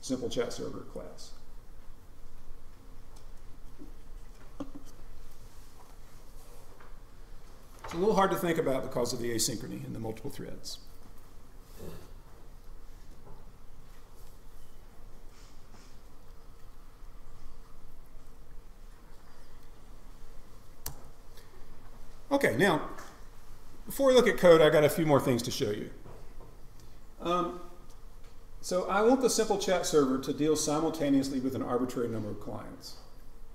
simple chat server class. It's a little hard to think about because of the asynchrony and the multiple threads. Okay, now, before we look at code, I got a few more things to show you. So I want the simple chat server to deal simultaneously with an arbitrary number of clients.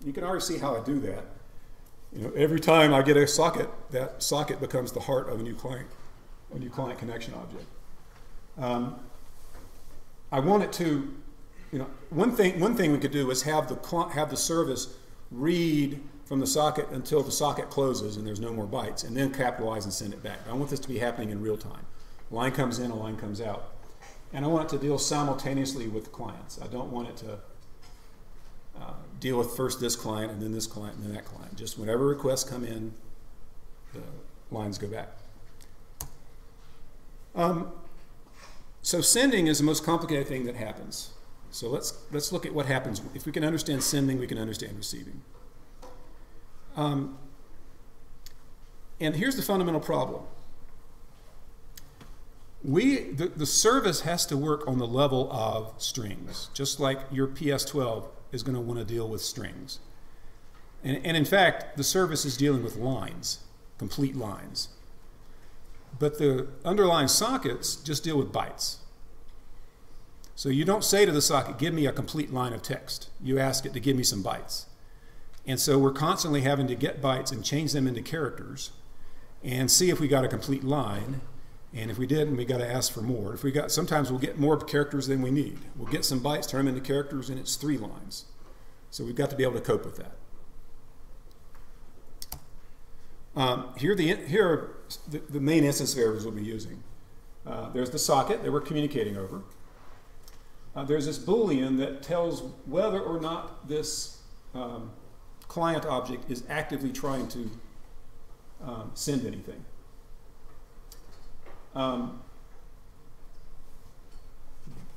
You can already see how I do that. You know, every time I get a socket, that socket becomes the heart of a new client connection object. I want it to, you know, one thing we could do is have the service read from the socket until the socket closes and there's no more bytes, and then capitalize and send it back. I want this to be happening in real time. A line comes in, a line comes out. And I want it to deal simultaneously with clients. I don't want it to deal with first this client and then this client and then that client. Just whenever requests come in, the lines go back. So sending is the most complicated thing that happens. So let's look at what happens. If we can understand sending, we can understand receiving. And here's the fundamental problem. The service has to work on the level of strings, just like your PS12 is going to want to deal with strings. And in fact, the service is dealing with lines, complete lines. But the underlying sockets just deal with bytes. So you don't say to the socket, give me a complete line of text. You ask it to give me some bytes. And so we're constantly having to get bytes and change them into characters and see if we got a complete line. And if we didn't, we got to ask for more. Sometimes we'll get more characters than we need. We'll get some bytes, turn them into characters, and it's 3 lines. So we've got to be able to cope with that. Here are the main instance variables we'll be using. There's the socket that we're communicating over. There's this Boolean that tells whether or not this client object is actively trying to send anything.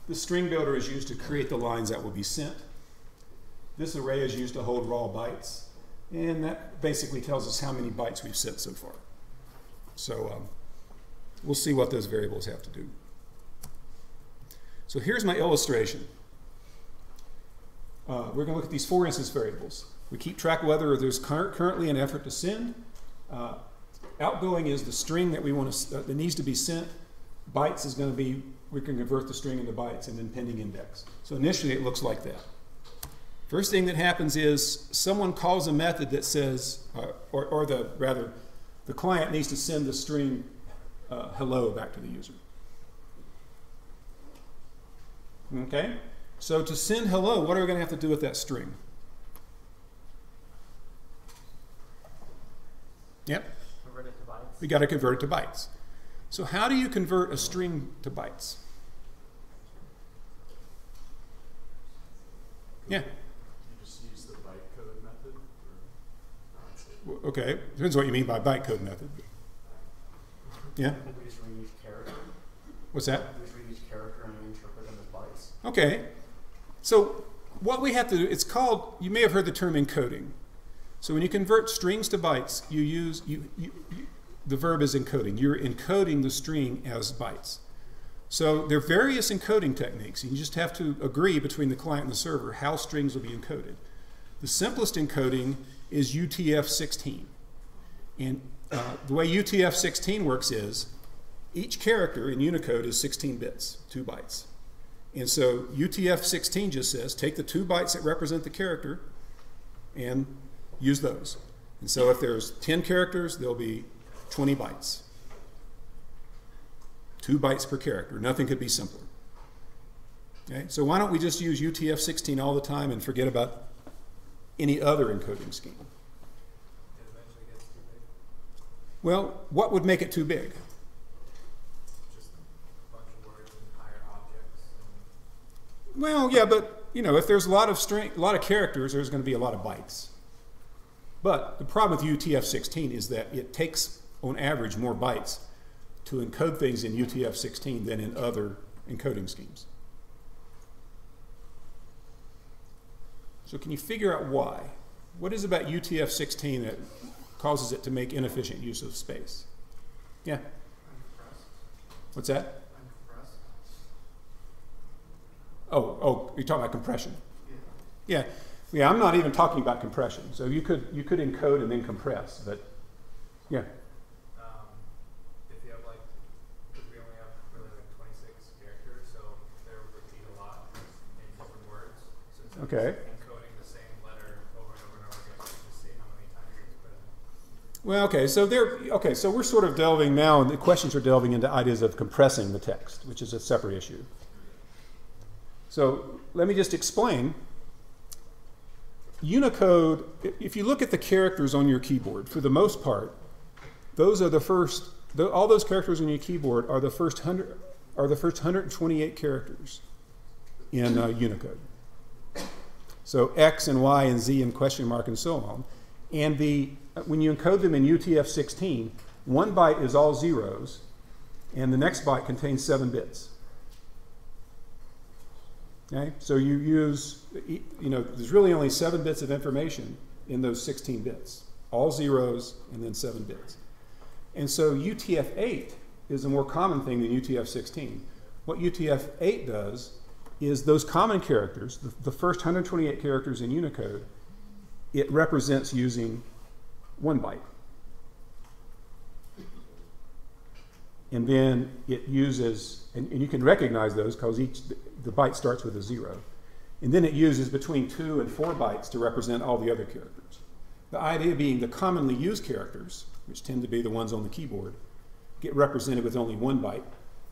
The string builder is used to create the lines that will be sent. This array is used to hold raw bytes, and that basically tells us how many bytes we've sent so far. So we'll see what those variables have to do. So here's my illustration. We're going to look at these 4 instance variables. We keep track of whether there's currently an effort to send. Outgoing is the string that we want that needs to be sent. Bytes is going to be, we can convert the string into bytes, and then pending index. So initially it looks like that. First thing that happens is someone calls a method that says, the client needs to send the string hello back to the user. Okay? So to send hello, what are we going to have to do with that string? Yep. Convert it to bytes. We got to convert it to bytes. So how do you convert a string to bytes? Yeah. You just use the bytecode method? Okay, depends what you mean by bytecode method. Yeah? We just read each character. What's that? We just read each character and we interpret them as bytes. Okay. So what we have to do, it's called, you may have heard the term encoding. So when you convert strings to bytes, you use, the verb is encoding. You're encoding the string as bytes. So there are various encoding techniques. You just have to agree between the client and the server how strings will be encoded. The simplest encoding is UTF-16. And the way UTF-16 works is each character in Unicode is 16 bits, 2 bytes. And so UTF-16 just says take the 2 bytes that represent the character and use those. And so if there's 10 characters, there'll be 20 bytes. 2 bytes per character. Nothing could be simpler. Okay? So why don't we just use UTF-16 all the time and forget about any other encoding scheme? It eventually gets too big. Well, what would make it too big? Just a bunch of words and higher objects. Well, yeah, but you know, if there's a lot of characters, there's going to be a lot of bytes. But the problem with UTF-16 is that it takes, on average, more bytes to encode things in UTF-16 than in other encoding schemes. So can you figure out why? What is about UTF-16 that causes it to make inefficient use of space? Yeah? What's that? Oh, you're talking about compression. Yeah. Yeah, I'm not even talking about compression. So you could encode and then compress, but yeah. If you have because we only have really 26 characters, so they're repeat a lot in different words. So instead of Okay. encoding the same letter over and over and over again, you just see how many times it's put in. Well, so we're sort of delving now, and the questions are delving into ideas of compressing the text, which is a separate issue. So let me just explain. Unicode, if you look at the characters on your keyboard, for the most part, those are the first, all those characters on your keyboard are the first 128 characters in Unicode. So X and Y and Z and question mark and so on. And when you encode them in UTF-16, 1 byte is all zeros, and the next byte contains 7 bits. Okay? So you use, there's really only 7 bits of information in those 16 bits. All zeros and then 7 bits. And so UTF-8 is a more common thing than UTF-16. What UTF-8 does is those common characters, the first 128 characters in Unicode, it represents using 1 byte. And then it uses, and you can recognize those because the byte starts with a 0. And then it uses between 2 and 4 bytes to represent all the other characters. The idea being the commonly used characters, which tend to be the ones on the keyboard, get represented with only 1 byte,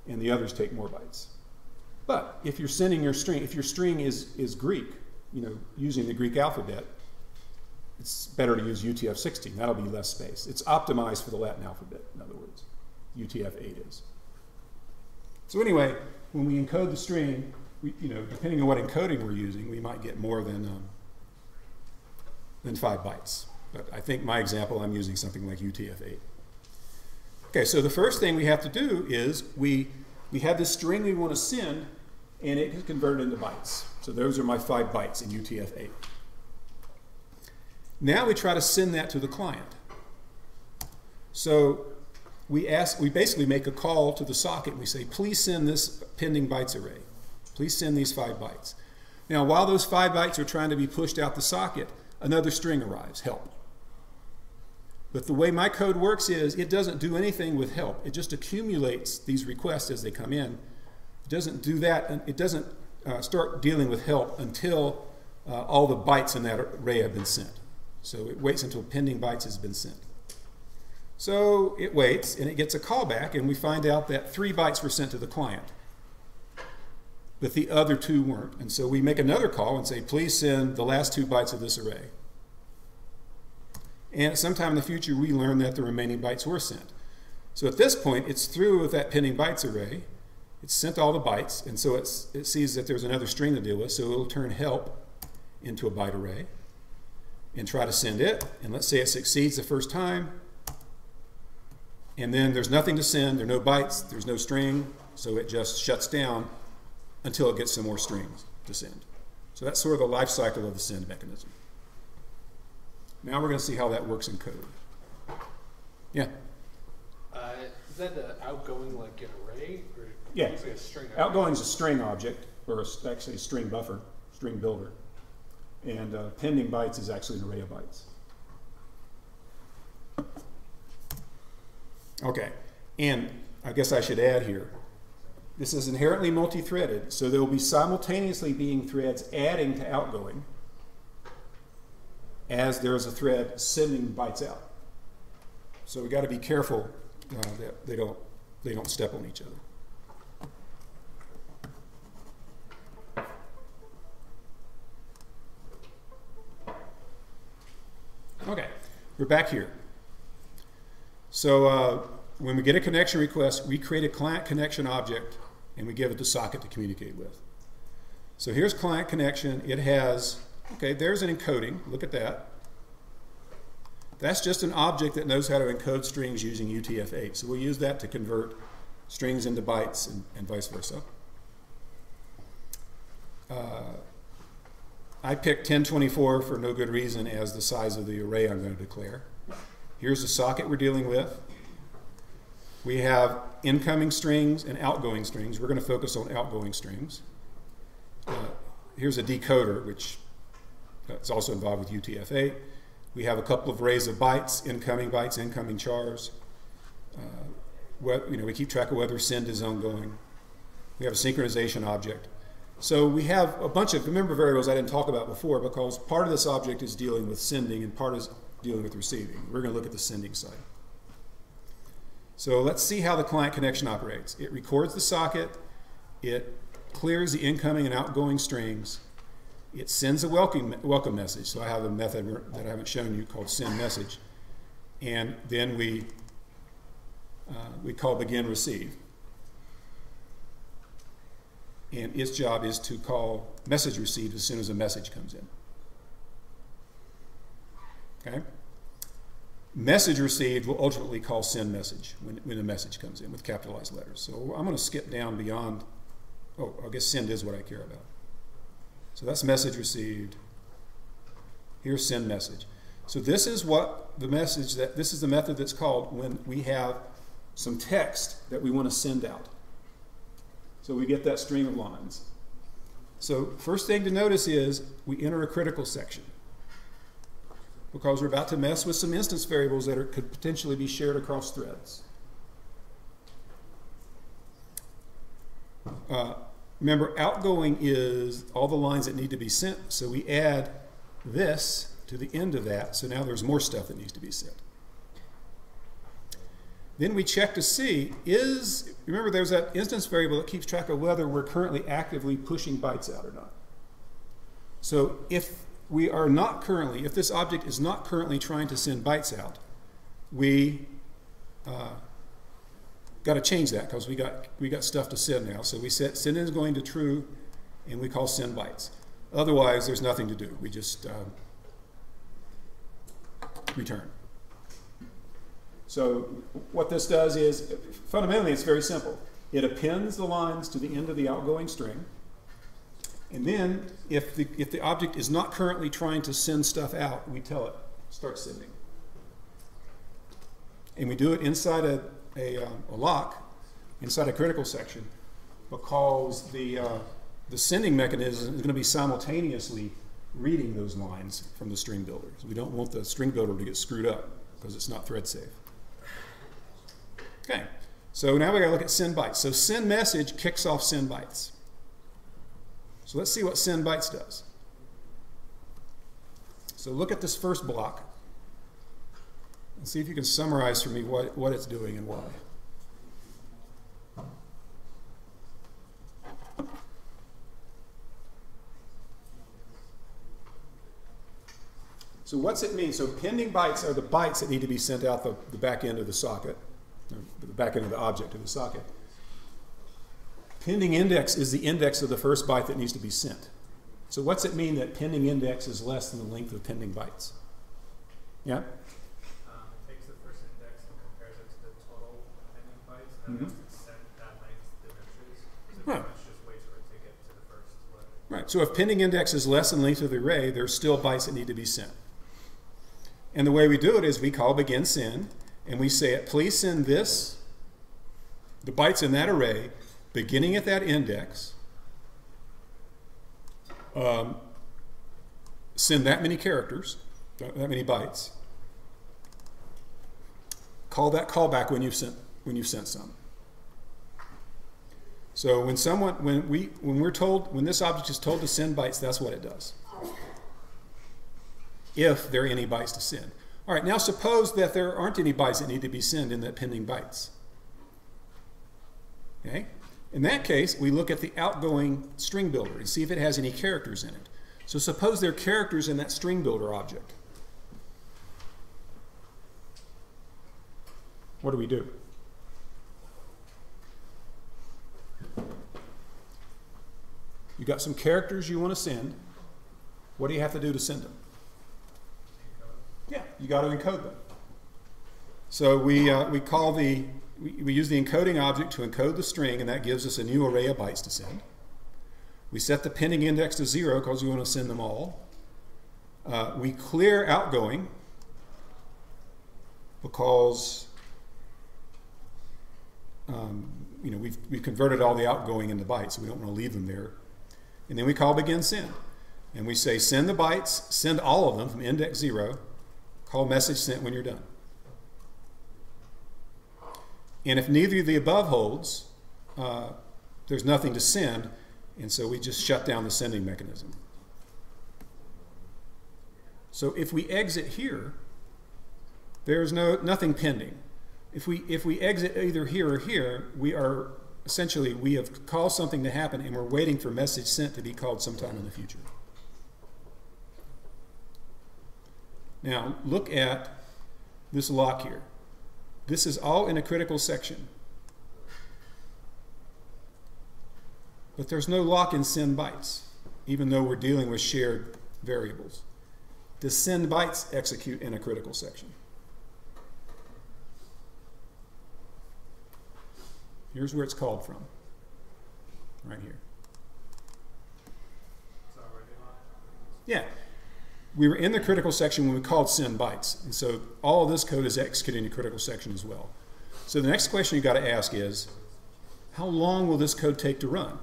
and the others take more bytes. But if you're sending your string, if your string is Greek, using the Greek alphabet, it's better to use UTF-16. That'll be less space. It's optimized for the Latin alphabet, in other words. UTF-8 is. So anyway, when we encode the string, depending on what encoding we're using, we might get more than 5 bytes. But I think my example, I'm using something like UTF-8. Okay, so the first thing we have to do is we have this string we want to send, and it is converted into bytes. So those are my 5 bytes in UTF-8. Now we try to send that to the client. So we basically make a call to the socket. We say, please send this pending bytes array. Please send these 5 bytes. Now, while those 5 bytes are trying to be pushed out the socket, another string arrives, help. But the way my code works is it doesn't do anything with help. It just accumulates these requests as they come in. It doesn't do that, and it doesn't start dealing with help until all the bytes in that array have been sent. So it waits until pending bytes has been sent. So it waits, and it gets a callback, and we find out that 3 bytes were sent to the client, but the other 2 weren't. And so we make another call and say, please send the last 2 bytes of this array. And sometime in the future, we learn that the remaining bytes were sent. So at this point, it's through with that pending bytes array. It's sent all the bytes, and so it sees that there's another string to deal with, so it'll turn help into a byte array and try to send it. And let's say it succeeds the first time, and then there's nothing to send, there are no bytes, there's no string, so it just shuts down until it gets some more strings to send. So that's sort of the life cycle of the send mechanism. Now we're going to see how that works in code. Yeah? Is that the outgoing like an array? Or Yeah. like a string Outgoing is a string object, or actually a string buffer, string builder. And pending bytes is actually an array of bytes. Okay, and I guess I should add here, this is inherently multi-threaded, so there will be simultaneously being threads adding to outgoing as there's a thread sending bytes out. So we got to be careful that they don't step on each other. Okay, we're back here. So when we get a connection request, we create a client connection object and we give it the socket to communicate with. So here's client connection. It has, okay, there's an encoding. Look at that. That's just an object that knows how to encode strings using UTF-8. So we'll use that to convert strings into bytes and vice versa. I picked 1024 for no good reason as the size of the array I'm going to declare. Here's the socket we're dealing with. We have incoming strings and outgoing strings. We're going to focus on outgoing strings. Here's a decoder, which is also involved with UTF-8. We have a couple of arrays of bytes, incoming chars. We keep track of whether send is ongoing. We have a synchronization object. So we have a bunch of member variables I didn't talk about before because part of this object is dealing with sending and part is dealing with receiving. We're going to look at the sending side. So let's see how the client connection operates. It records the socket. It clears the incoming and outgoing strings. It sends a welcome message. So I have a method that I haven't shown you called send message. And then we call begin receive. And its job is to call message received as soon as a message comes in. Okay? Message received will ultimately call send message when the message comes in with capitalized letters. So I'm going to skip down beyond, I guess send is what I care about. So that's message received. Here's send message. So this is what the message this is the method that's called when we have some text that we want to send out. So we get that string of lines. So first thing to notice is we enter a critical section because we're about to mess with some instance variables that could potentially be shared across threads. Remember, outgoing is all the lines that need to be sent, so we add this to the end of that, so now there's more stuff that needs to be sent. Then we check to see, remember there's that instance variable that keeps track of whether we're currently actively pushing bytes out or not. So if this object is not currently trying to send bytes out, we got to change that because we got stuff to send now. So we set send is going to true, and we call send bytes. Otherwise, there's nothing to do. We just return. So what this does is, fundamentally, it's very simple. It appends the lines to the end of the outgoing string, and then if the object is not currently trying to send stuff out, we tell it start sending. And we do it inside a lock, inside a critical section, because the sending mechanism is going to be simultaneously reading those lines from the string builder. So we don't want the string builder to get screwed up because it's not thread safe. Okay, so now we got to look at send bytes. So send message kicks off send bytes. So let's see what send bytes does. So look at this first block and see if you can summarize for me what it's doing and why. So what's it mean? So pending bytes are the bytes that need to be sent out the back end of the socket. the back end of the object of the socket. Pending index is the index of the first byte that needs to be sent. So what's it mean that pending index is less than the length of pending bytes? Yeah? It takes the first index and compares it to the total pending bytes, and once it's sent, that length diminishes. So Right. much just waits for it to get to the first letter. Right. So if pending index is less than the length of the array, there's still bytes that need to be sent. And the way we do it is we call begin send, and we say, please send this, the bytes in that array, beginning at that index, send that many characters, that many bytes. Call that callback when you've sent some. So when this object is told to send bytes, that's what it does. If there are any bytes to send. All right, now suppose that there aren't any bytes that need to be sent in that pending bytes. Okay? In that case, we look at the outgoing string builder and see if it has any characters in it. So suppose there are characters in that string builder object. What do we do? You got some characters you want to send. What do you have to do to send them? Yeah, you got to encode them. So we use the encoding object to encode the string, and that gives us a new array of bytes to send. We set the pending index to 0 because we want to send them all. We clear outgoing because we've converted all the outgoing into bytes, so we don't want to leave them there. And then we call begin send. And we say send the bytes, send all of them from index 0, call message sent when you're done. And if neither of the above holds, there's nothing to send, and so we just shut down the sending mechanism. So if we exit here, there's nothing pending. If we exit either here or here, we have caused something to happen, and we're waiting for message sent to be called sometime in the future. Now look at this lock here. This is all in a critical section. But there's no lock in send bytes, even though we're dealing with shared variables. Does send bytes execute in a critical section? Here's where it's called from, right here. Yeah. We were in the critical section when we called send bytes. And so all of this code is executing the critical section as well. So the next question you've got to ask is, how long will this code take to run?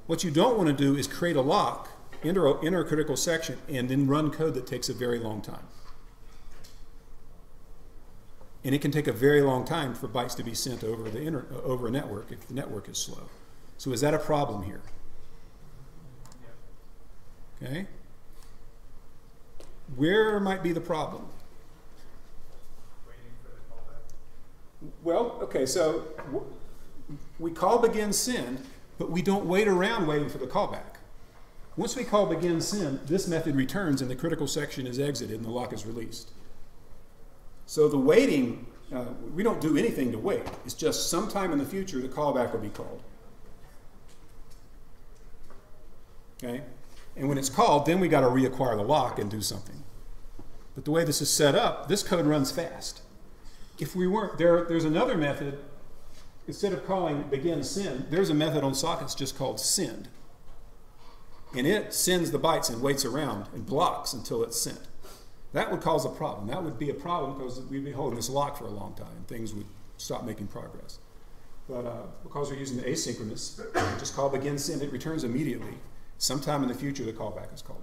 What you don't want to do is create a lock, enter a critical section, and then run code that takes a very long time. And it can take a very long time for bytes to be sent over a network if the network is slow. So is that a problem here? Okay. Where might be the problem? Waiting for the callback? Well, okay, so we call begin send, but we don't wait around waiting for the callback. Once we call begin send, this method returns and the critical section is exited and the lock is released. So the waiting, we don't do anything to wait. It's just sometime in the future the callback will be called. Okay? And when it's called, then we got to reacquire the lock and do something. But the way this is set up, this code runs fast. If we weren't, there's another method. Instead of calling begin send, there's a method on sockets just called send. And it sends the bytes and waits around and blocks until it's sent. That would cause a problem. That would be a problem because we'd be holding this lock for a long time and things would stop making progress. But because we're using the asynchronous, just call begin send, it returns immediately. Sometime in the future, the callback is called.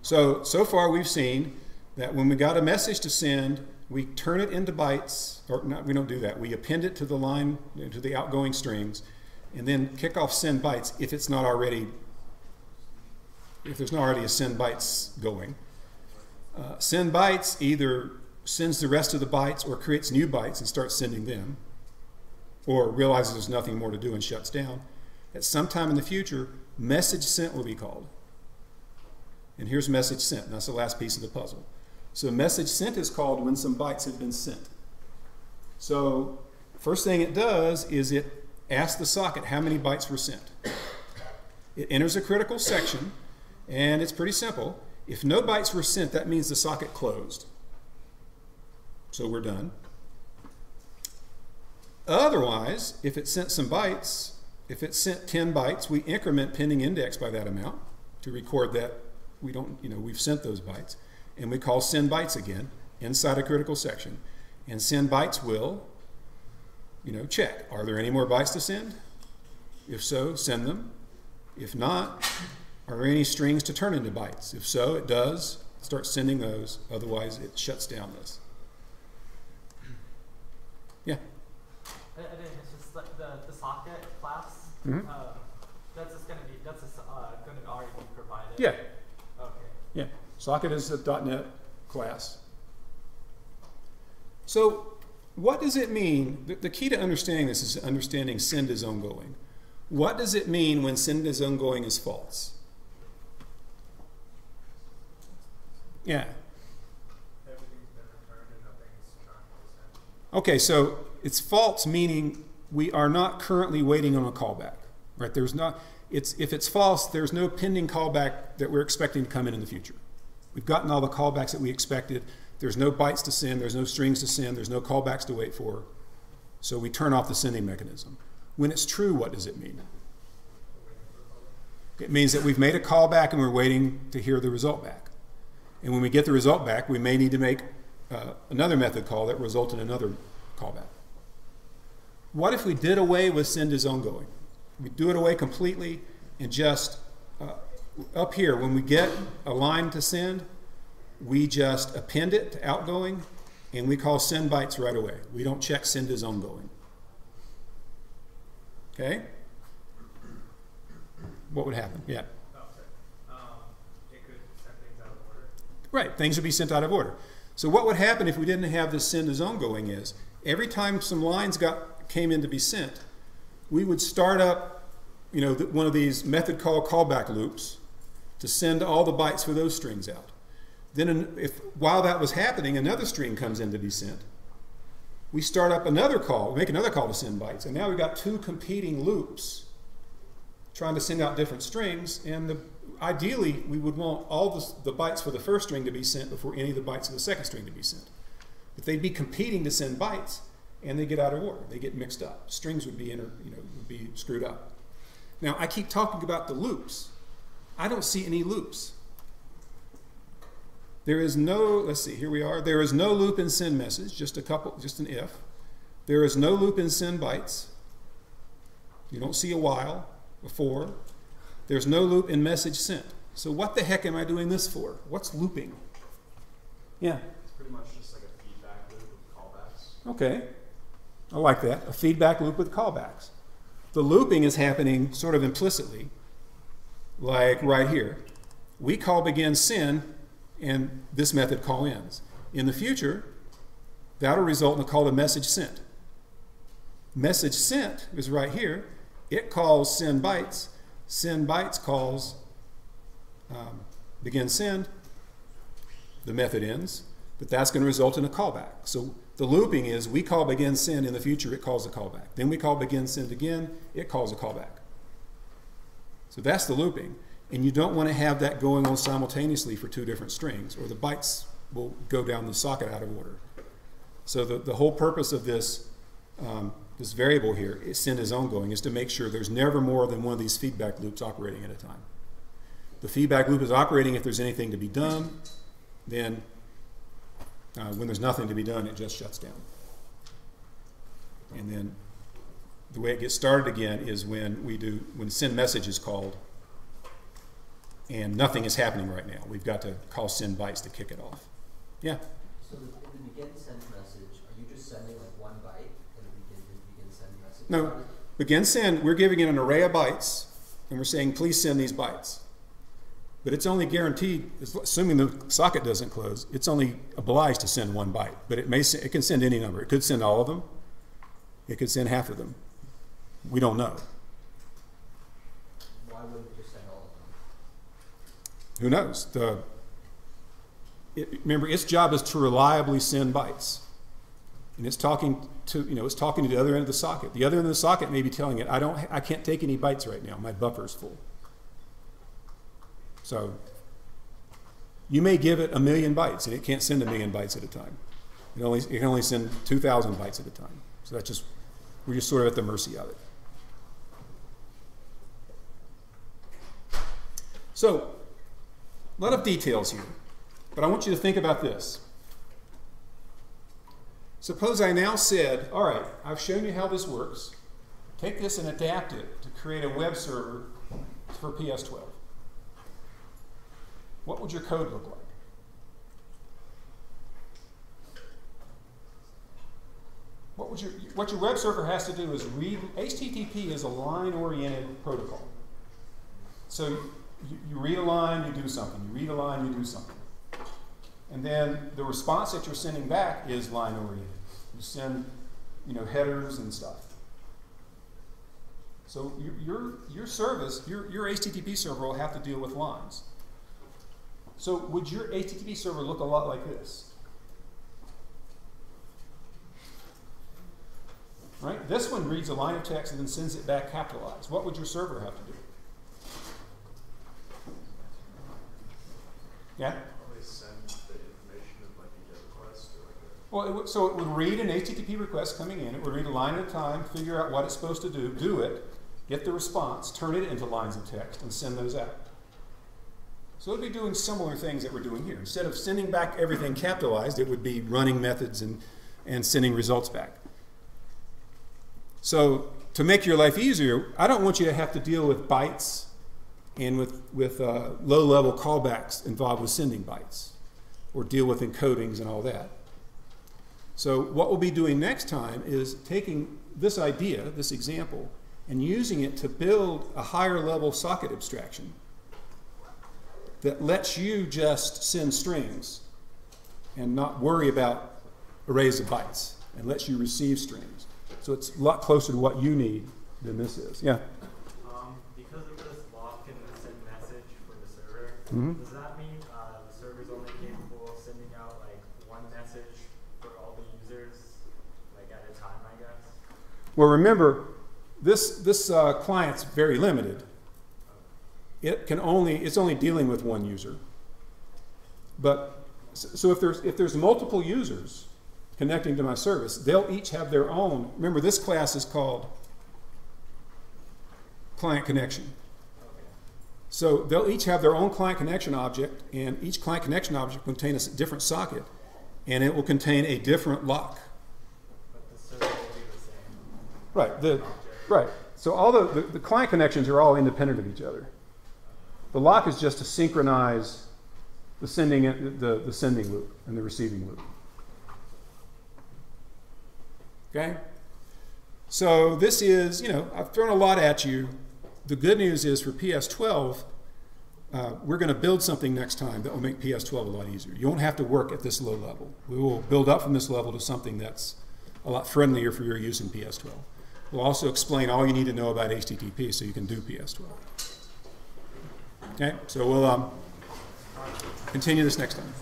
So far we've seen that when we got a message to send, we turn it into bytes, or not, we don't do that. We append it to the line, to the outgoing strings, and then kick off send bytes if there's not already a send bytes going. Send bytes either sends the rest of the bytes or creates new bytes and starts sending them, or realizes there's nothing more to do and shuts down. At some time in the future, message sent will be called. And here's message sent. And that's the last piece of the puzzle. So message sent is called when some bytes have been sent. So first thing it does is it asks the socket how many bytes were sent. It enters a critical section, and it's pretty simple. If no bytes were sent, that means the socket closed. So we're done. Otherwise, if it sent some bytes, if it sent 10 bytes, we increment pending index by that amount to record that we've sent those bytes. And we call send bytes again inside a critical section. And send bytes will, check. Are there any more bytes to send? If so, send them. If not, are there any strings to turn into bytes? If so, it does. Start sending those. Otherwise, it shuts down this. Yeah? I think it's just like the socket class. Mm-hmm. That's just going to already be provided. Yeah. Okay. Yeah. Socket is a .NET class. So what does it mean? The key to understanding this is understanding send is ongoing. What does it mean when send is ongoing is false? Yeah. Everything's been returned and nothing's trying to send. Okay, so it's false, meaning we are not currently waiting on a callback, right? If it's false, there's no pending callback that we're expecting to come in the future. We've gotten all the callbacks that we expected. There's no bytes to send. There's no strings to send. There's no callbacks to wait for. So we turn off the sending mechanism. When it's true, what does it mean? It means that we've made a callback and we're waiting to hear the result back. And when we get the result back, we may need to make another method call that results in another callback. What if we did away with send is ongoing? We do it away completely and just up here, when we get a line to send, we just append it to outgoing and we call send bytes right away. We don't check send is ongoing. Okay? What would happen? Yeah. Oh, sorry. It could send things out of order. Right, things would be sent out of order. So what would happen if we didn't have this send is ongoing is, every time some lines came in to be sent, we would start up one of these method call callback loops to send all the bytes for those strings out. Then while that was happening, another string comes in to be sent. We start up another call, make another call to send bytes, and now we've got two competing loops trying to send out different strings, and ideally we would want all the bytes for the first string to be sent before any of the bytes of the second string to be sent. But they'd be competing to send bytes, and they get out of order. They get mixed up. Strings would be screwed up. Now I keep talking about the loops. I don't see any loops. There is no, let's see, here we are. There is no loop in send message, just an if. There is no loop in send bytes. You don't see a while, a for. There's no loop in message sent. So what the heck am I doing this for? What's looping? Yeah? It's pretty much just like a feedback loop with callbacks. Okay. I like that. A feedback loop with callbacks. The looping is happening sort of implicitly, like right here. We call begin send, and this method call ends. In the future, that'll result in a call to message sent. Message sent is right here. It calls send bytes. Send bytes calls begin send. The method ends, but that's going to result in a callback. So the looping is we call begin send, in the future it calls a callback. Then we call begin send again, it calls a callback. So that's the looping. And you don't want to have that going on simultaneously for two different strings, or the bytes will go down the socket out of order. So the whole purpose of this, this variable here, send is ongoing, is to make sure there's never more than one of these feedback loops operating at a time. The feedback loop is operating if there's anything to be done. Then when there's nothing to be done, it just shuts down. And then the way it gets started again is when send message is called and nothing is happening right now. We've got to call send bytes to kick it off. Yeah? So in the begin send message, are you just sending like one byte in the begin send message? No. Begin send, we're giving it an array of bytes and we're saying please send these bytes. But it's only guaranteed, assuming the socket doesn't close, it's only obliged to send one byte. But it can send any number. It could send all of them. It could send half of them. We don't know. Why wouldn't it just send all of them? Who knows? Remember, its job is to reliably send bytes. and it's talking to, it's talking to the other end of the socket. The other end of the socket may be telling it, I can't take any bytes right now. My buffer's full. So you may give it 1,000,000 bytes, and it can't send 1,000,000 bytes at a time. It can only send 2,000 bytes at a time. So we're just sort of at the mercy of it. So, a lot of details here, but I want you to think about this. Suppose I now said, all right, I've shown you how this works. Take this and adapt it to create a web server for PS12. What would your code look like? What your web server has to do is read. HTTP is a line-oriented protocol. So you read a line, you do something. You read a line, you do something. And then the response that you're sending back is line-oriented. You send, headers and stuff. So your service, your HTTP server will have to deal with lines. So would your HTTP server look a lot like this? Right? This one reads a line of text and then sends it back capitalized. What would your server have to do? Yeah? Probably send the information of like a GET request or Well, so it would read an HTTP request coming in. It would read a line at a time, figure out what it's supposed to do it, get the response, turn it into lines of text, and send those out. So it would be doing similar things that we're doing here. Instead of sending back everything capitalized, it would be running methods and sending results back. So to make your life easier, I don't want you to have to deal with bytes and with low-level callbacks involved with sending bytes, or deal with encodings and all that. So what we'll be doing next time is taking this idea, this example, and using it to build a higher-level socket abstraction that lets you just send strings and not worry about arrays of bytes, and lets you receive strings. So it's a lot closer to what you need than this is. Yeah? Because of this lock and the send message for the server, Mm-hmm. does that mean the server's only capable of sending out like one message for all the users, like at a time, I guess? Well, remember, this client's very limited. It's only dealing with one user. But so if there's multiple users connecting to my service, they'll each have their own. Remember, this class is called client connection. Okay. So they'll each have their own client connection object, and each client connection object will contain a different socket, and it will contain a different lock. But the server will be the same. Right. Right. So all the client connections are all independent of each other. The lock is just to synchronize the sending loop and the receiving loop. Okay? So this is, I've thrown a lot at you. The good news is for PS12, we're going to build something next time that will make PS12 a lot easier. You won't have to work at this low level. We will build up from this level to something that's a lot friendlier for your use in PS12. We'll also explain all you need to know about HTTP so you can do PS12. Okay, so we'll continue this next time.